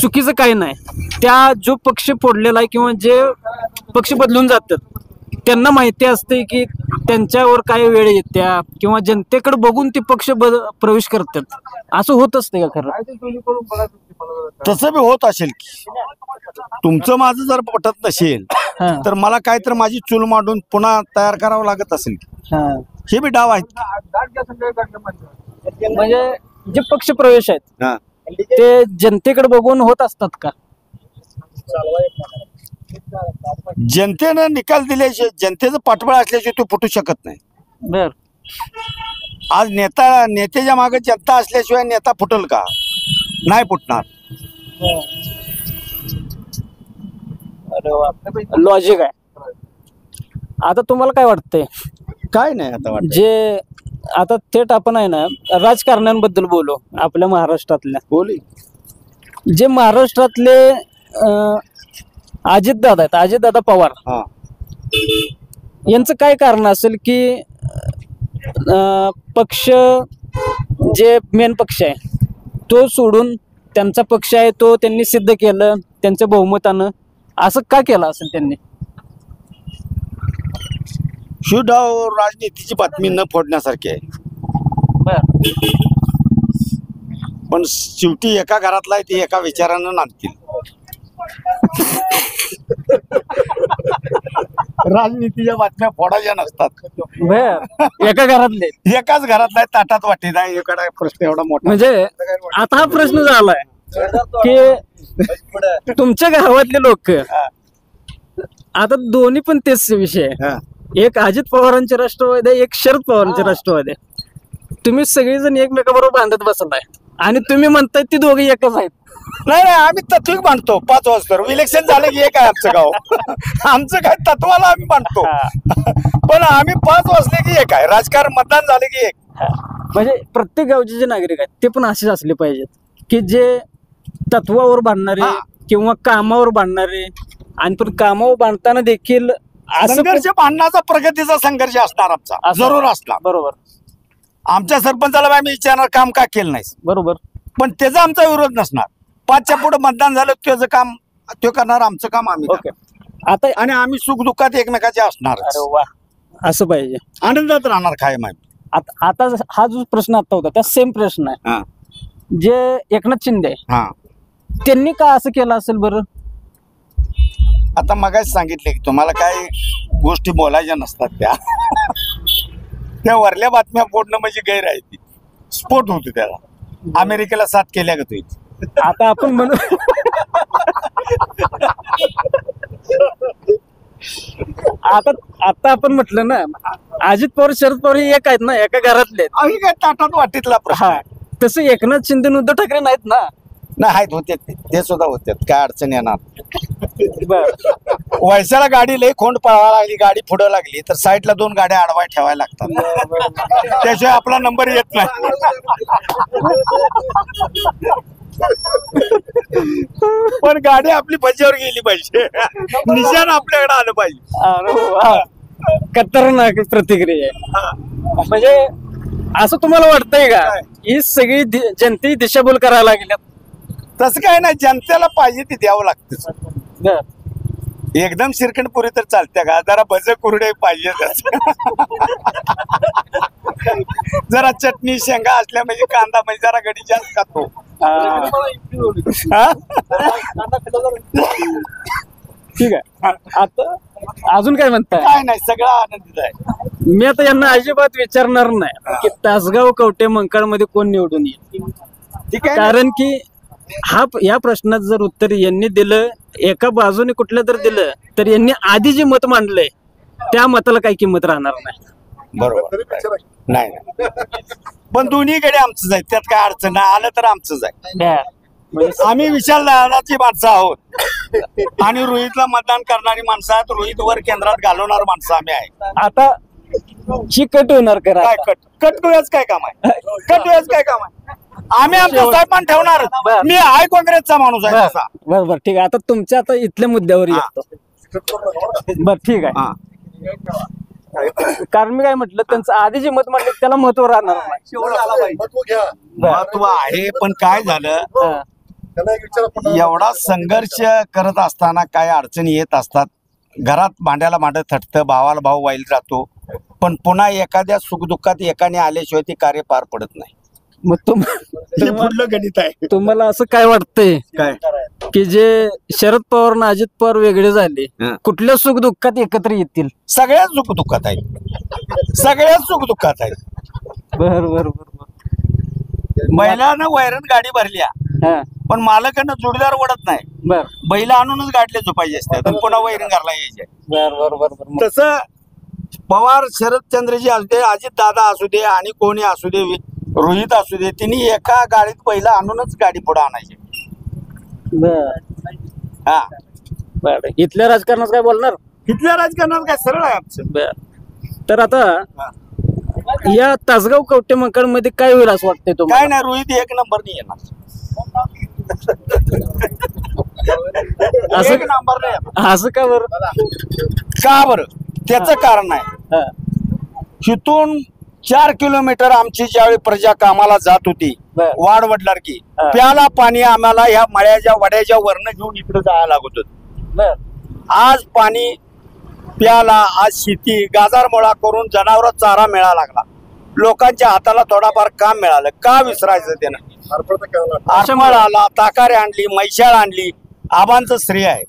A: चुकीचं काही नाही. त्या जो पक्ष फोडलेला आहे किंवा जे पक्ष बदलून जातात त्यांना माहिती असते की त्यांच्यावर काय वेळ येत्या किंवा जनतेकडे बघून ते पक्ष प्रवेश करतात, असं होत असते का खरं?
L: तसं बी होत असेल की तुमचं माझं जर पटत नसेल तर मला काय तर माझी चूल मांडून पुन्हा तयार करावं लागत असेल की हे बी डाव आहेत.
A: म्हणजे जे पक्ष प्रवेश आहेत
L: हा.
A: ते जनतेकडे बघून होत असतात का?
L: जनतेनं निकाल दिल्याशिवाय जनतेचं पाठबळ असल्याशिवाय तो फुटू शकत नाही.
A: बर
L: आज नेत्याच्या मागे जनता असल्याशिवाय नेता फुटल का? नाही फुटणार.
A: लॉजिक आहे. आता तुम्हाला काय वाटतंय?
L: काय नाही आता वाटत
A: जे आता थेट आपण आहे ना राजकारण्यांबद्दल बोलू. आपल्या महाराष्ट्रातल्या
L: बोली
A: जे महाराष्ट्रातले अजितदादा आहेत, अजितदादा पवार यांचं काय कारण असेल की पक्ष जे मेन पक्ष आहे तो सोडून त्यांचा पक्ष आहे तो त्यांनी सिद्ध केलं त्यांच्या बहुमतानं, असं का केलं असेल त्यांनी?
L: शिवडाव राजनीतीची बातमी न फोडण्यासारखी आहे. पण शेवटी एका घरातला आहे ते एका विचारानं नांदतील. राजनीतीच्या बातम्या फोडायच्या नसतात.
A: एका घरातले
L: एकाच घरातला आहे, ताटात वाटी नाही. एकडा प्रश्न एवढा मोठा.
A: म्हणजे आता हा प्रश्न झालाय की तुमच्या गावातले लोक आता दोन्ही पण तेच विषय आहे. एक अजित पवारांचे राष्ट्रवादी आहे, एक शरद पवारांचे राष्ट्रवादी आहे. तुम्ही सगळेजण एकमेकाबरोबर बांधत बसलाय आणि तुम्ही म्हणताय ती दोघे एकच आहेत.
L: नाही आम्ही तत्विक बांधतो 5 वाजता. इलेक्शन झालं की एक आहे आमचं गाव. आमचं काय तत्वाला आम्ही बांधतो पण आम्ही 5 वाजले की एक आहे. राजकारण मतदान झालं की एक.
A: म्हणजे प्रत्येक गावचे जे नागरिक आहेत ते पण असेच असले पाहिजेत की जे तत्वावर बांधणारे किंवा कामावर बांधणारे, आणि पण कामावर बांधताना देखील
L: संघर्ष बांधण्याचा प्रगतीचा संघर्ष असणार आमचा जरूर असणार.
A: बरोबर.
L: आमच्या सरपंचाला आम्ही विचारणार काम का केलं नाही,
A: बरोबर,
L: पण त्याचा आमचा विरोध नसणार. 5च्या पुढे मतदान झालं त्याचं काम तो करणार, आमचं काम आम्ही करणार.
A: आता
L: आणि आम्ही सुख दुःखात एकमेकाचे असणार.
A: असं पाहिजे,
L: आनंदात राहणार कायम आम्ही.
A: आता हा जो प्रश्न आता होता त्या सेम प्रश्न आहे. जे एकनाथ शिंदे त्यांनी का असं केलं असेल बरं?
L: आता मगाच सांगितले की तुम्हाला काय गोष्टी बोलायच्या नसतात त्या वरल्या बातम्या फोडणं म्हणजे गैर आहे. ती स्फोट होतो त्याला. अमेरिकेला साथ केल्या का तुम्ही?
A: आता आपण म्हणू आता आपण म्हटलं ना अजित पवार शरद पवार हे एक आहेत ना, एका घरातले
L: आम्ही काय ताटात वाटीतला प्रश्न.
A: तसं एकनाथ शिंदे उद्धव ठाकरे नाहीत ना?
L: नाही आहेत, होते ते सुद्धा होते. काय अडचण येणार? वैशाला गाडी लई खोंड पळायला लागली, गाडी पुढे लागली तर साईडला 2 गाड्या आडवाय ठेवायला लागतात. त्याशिवाय आपला नंबर येत नाही. पण गाडी आपली फजेवर गेली पाहिजे, निशाण आपल्याकडे आलं पाहिजे.
A: खतरनाक प्रतिक्रिया आहे. म्हणजे असं तुम्हाला वाटतंय का ही सगळी जनते दिशाभूल करायला लागल्यात?
L: तसं काय नाही, जनतेला पाहिजे ती द्यावं लागतं. एकदम शिरकणपुरी तर चालते का? जरा भज कुरडे पाहिजे. जरा चटणी शेंगा असल्या म्हणजे कांदा म्हणजे जरा गडी जास्त खातो.
A: ठीक आहे. आता अजून काय म्हणताय?
L: काय नाही, सगळं आनंदित आहे.
A: मी आता यांना अजिबात विचारणार नाही की तासगाव कवठे मंकाळ मध्ये कोण निवडून येईल, कारण की या प्रश्नात जर उत्तर यांनी दिलं एका बाजूने कुठलं तर दिलं तर यांनी आधी जे मत मांडलंय त्या मताला काही किंमत राहणार नाही.
L: बरोबर. नाही पण दोन्हीकडे आमचंच आहे, त्यात काय अडचण नाही. आलं तर आमचंच आहे. आम्ही विशाल दादाची माणसं आहोत आणि रोहितला मतदान करणारी माणसं आहेत. रोहित वर केंद्रात घालवणार माणसं आम्ही आहे.
A: आता ही कट होणार करा.
L: काय कट वेळच काय काम आहे? कट वेळच काय काम आहे? आम्ही आमचा साहेबान ठेवणार. मी आहे काँग्रेसचा माणूस आहे.
A: बरोबर, ठीक आहे. आता तुमच्या आता इथल्या मुद्द्यावर येतो. बर, ठीक आहे. कारण मी काय म्हटलं त्यांचं आधी जे मत म्हटलं त्याला महत्व राहणार नाही.
L: महत्व आहे, पण काय झालं एवढा संघर्ष करत असताना काय अडचणी येत असतात. घरात भांड्याला भांड थटतं, भावाला भाऊ वाईल राहतो, पण पुन्हा एखाद्या सुखदुःखात एकाने आल्याशिवाय ते कार्य पार पडत नाही.
A: मग
L: हे पुढलं गणित आहे.
A: तुम्हाला असं काय वाटतंय
L: काय
A: की जे शरद पवार आणि अजित पवार वेगळे झाले, कुठल्या सुख दुःखात एकत्र येतील?
L: सगळ्याच सुखदुःखात आहे, सगळ्याच सुखदुःखात आहे.
A: बर बर बर.
L: बैलानं वैरण गाडी भरल्या, पण मालकानं जोडीदार ओढत नाही.
A: बर,
L: बैल आणूनच गाडले झोपायचे असतात, पुन्हा वैरण घरला यायचे.
A: बर बर बर बर.
L: तसं पवार शरदचंद्रजी असू दे, अजित दादा असू दे, आणि कोणी असू दे, रोहित असू दे, त्यांनी एका गाडीत पहिला आणूनच गाडी पुढे आणायची. हा,
A: बर. इथल्या राजकारणात काय बोलणार?
L: इथल्या राजकारणात काय सरळ आहे आमचं.
A: बर. तर आता या तासगाव कवटे मंकाळ मध्ये काय होईल असं वाटतंय तुम्हाला?
L: काय नाही, रोहित एक नंबर नाही येणार.
A: असं
L: एक नंबर नाही येणार.
A: असं का बरं?
L: का बरं? त्याचं कारण आहे, तिथून 4 किलोमीटर आमची ज्यावेळी प्रजा कामाला जात होती वाड वडलार की, प्याला पाणी आम्हाला ह्या मळ्याच्या वड्याच्या वरनं घेऊन इकडे जायला लागत होत. आज पाणी प्याला, आज शेती गाजारमोळा करून जनावर चारा मिळायला लागला, लोकांच्या हाताला थोडाफार काम मिळालं. का विसरायचं त्यानं? आरमाळ आला, ताकारे आणली, मैशाळ आणली, आबांचं श्रेय आहे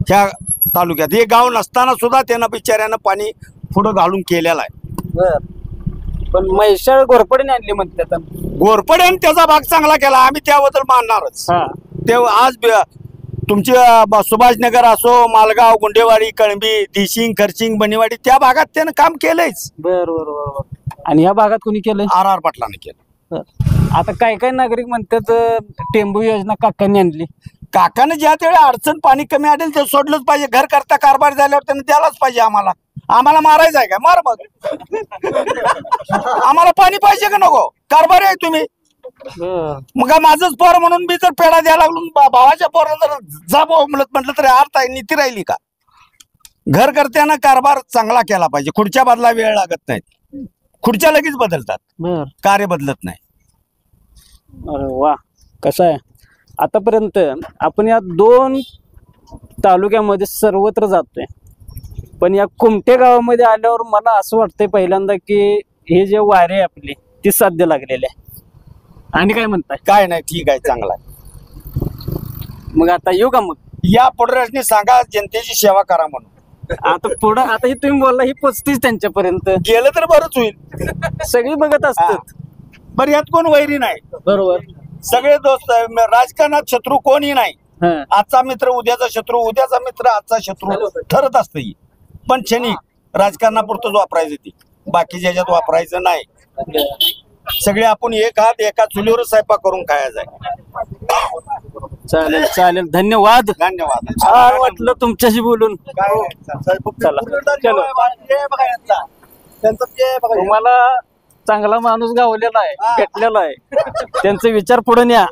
L: त्या तालुक्यात. हे गाव नसताना सुद्धा त्यानं बिचाऱ्यानं पाणी पुढं घालून केलेलं आहे.
A: पण म्हैसाळ घोरपडीने आणली म्हणतात.
L: घोरपड्याने त्याचा भाग चांगला केला, आम्ही त्याबद्दल मानणारच. ते आज तुमची सुभाषनगर असो, मालगाव, गुंडेवाडी, कळंबी, दिशिंग, खर्चिंग, बनीवाडी, त्या भागात त्यानं काम केलंयच.
A: बरोबर. आणि या भागात कोणी केलंय?
L: RR पाटलाने केलं.
A: आता काय काय नागरिक म्हणतात टेंबू योजना काकांनी आणली.
L: काकानं ज्या वेळी अडचण पाणी कमी आढळेल ते सोडलंच पाहिजे. घर करता कारभार झाल्यावर त्यानं द्यायलाच पाहिजे. आम्हाला मारायचं आहे का? मार मग. आम्हाला पाणी पाहिजे का नको? कारभार आहे तुम्ही. मग माझंच पोर म्हणून मी जर पेढा द्यायला लागलो, भावाच्या पोराला जर जा म्हटलं तरी अर्थ आहे, नीती राहिली का? घर करत्यानं कारभार चांगला केला पाहिजे. खुर्च्या बदला वेळ लागत नाही, खुर्च्या लगेच बदलतात, कार्य बदलत नाही.
A: अरे वा. कसं आहे, आतापर्यंत आपण या 2 तालुक्यामध्ये सर्वत्र जातोय, पण या कुमटे गावामध्ये आल्यावर मला असं वाटतंय पहिल्यांदा की हे जे वारे आपली ती साध्य लागलेले आहे. आणि काय म्हणताय?
L: काय नाही, ठीक आहे, चांगला आहे.
A: मग आता येऊ का? मग
L: या पुढे सांगा जनतेची सेवा करा म्हणून.
A: आता पुढं आता हे तुम्ही बोलला ही पोचतीच त्यांच्यापर्यंत.
L: गेलं तर बरंच होईल.
A: सगळी बघत असतात.
L: बरं, यात कोण वैरी नाही.
A: बरोबर.
L: सगळे दोस्त. राजकारणात शत्रू कोणी नाही. आजचा मित्र उद्याचा शत्रू, उद्याचा मित्र आजचा शत्रू ठरत असतं. पण क्षणिक राजकारणापुरतच वापरायचं, ती बाकी ज्याच्यात वापरायचं नाही. सगळे आपण एक हात एका चुलीवर स्वयंपाक करून खायचा आहे.
A: चालेल चालेल, धन्यवाद.
L: धन्यवाद.
A: छान वाटलं तुमच्याशी बोलून. तुम्हाला चांगला माणूस गावलेला आहे, भेटलेला आहे. त्यांचे विचार पुढे न्या.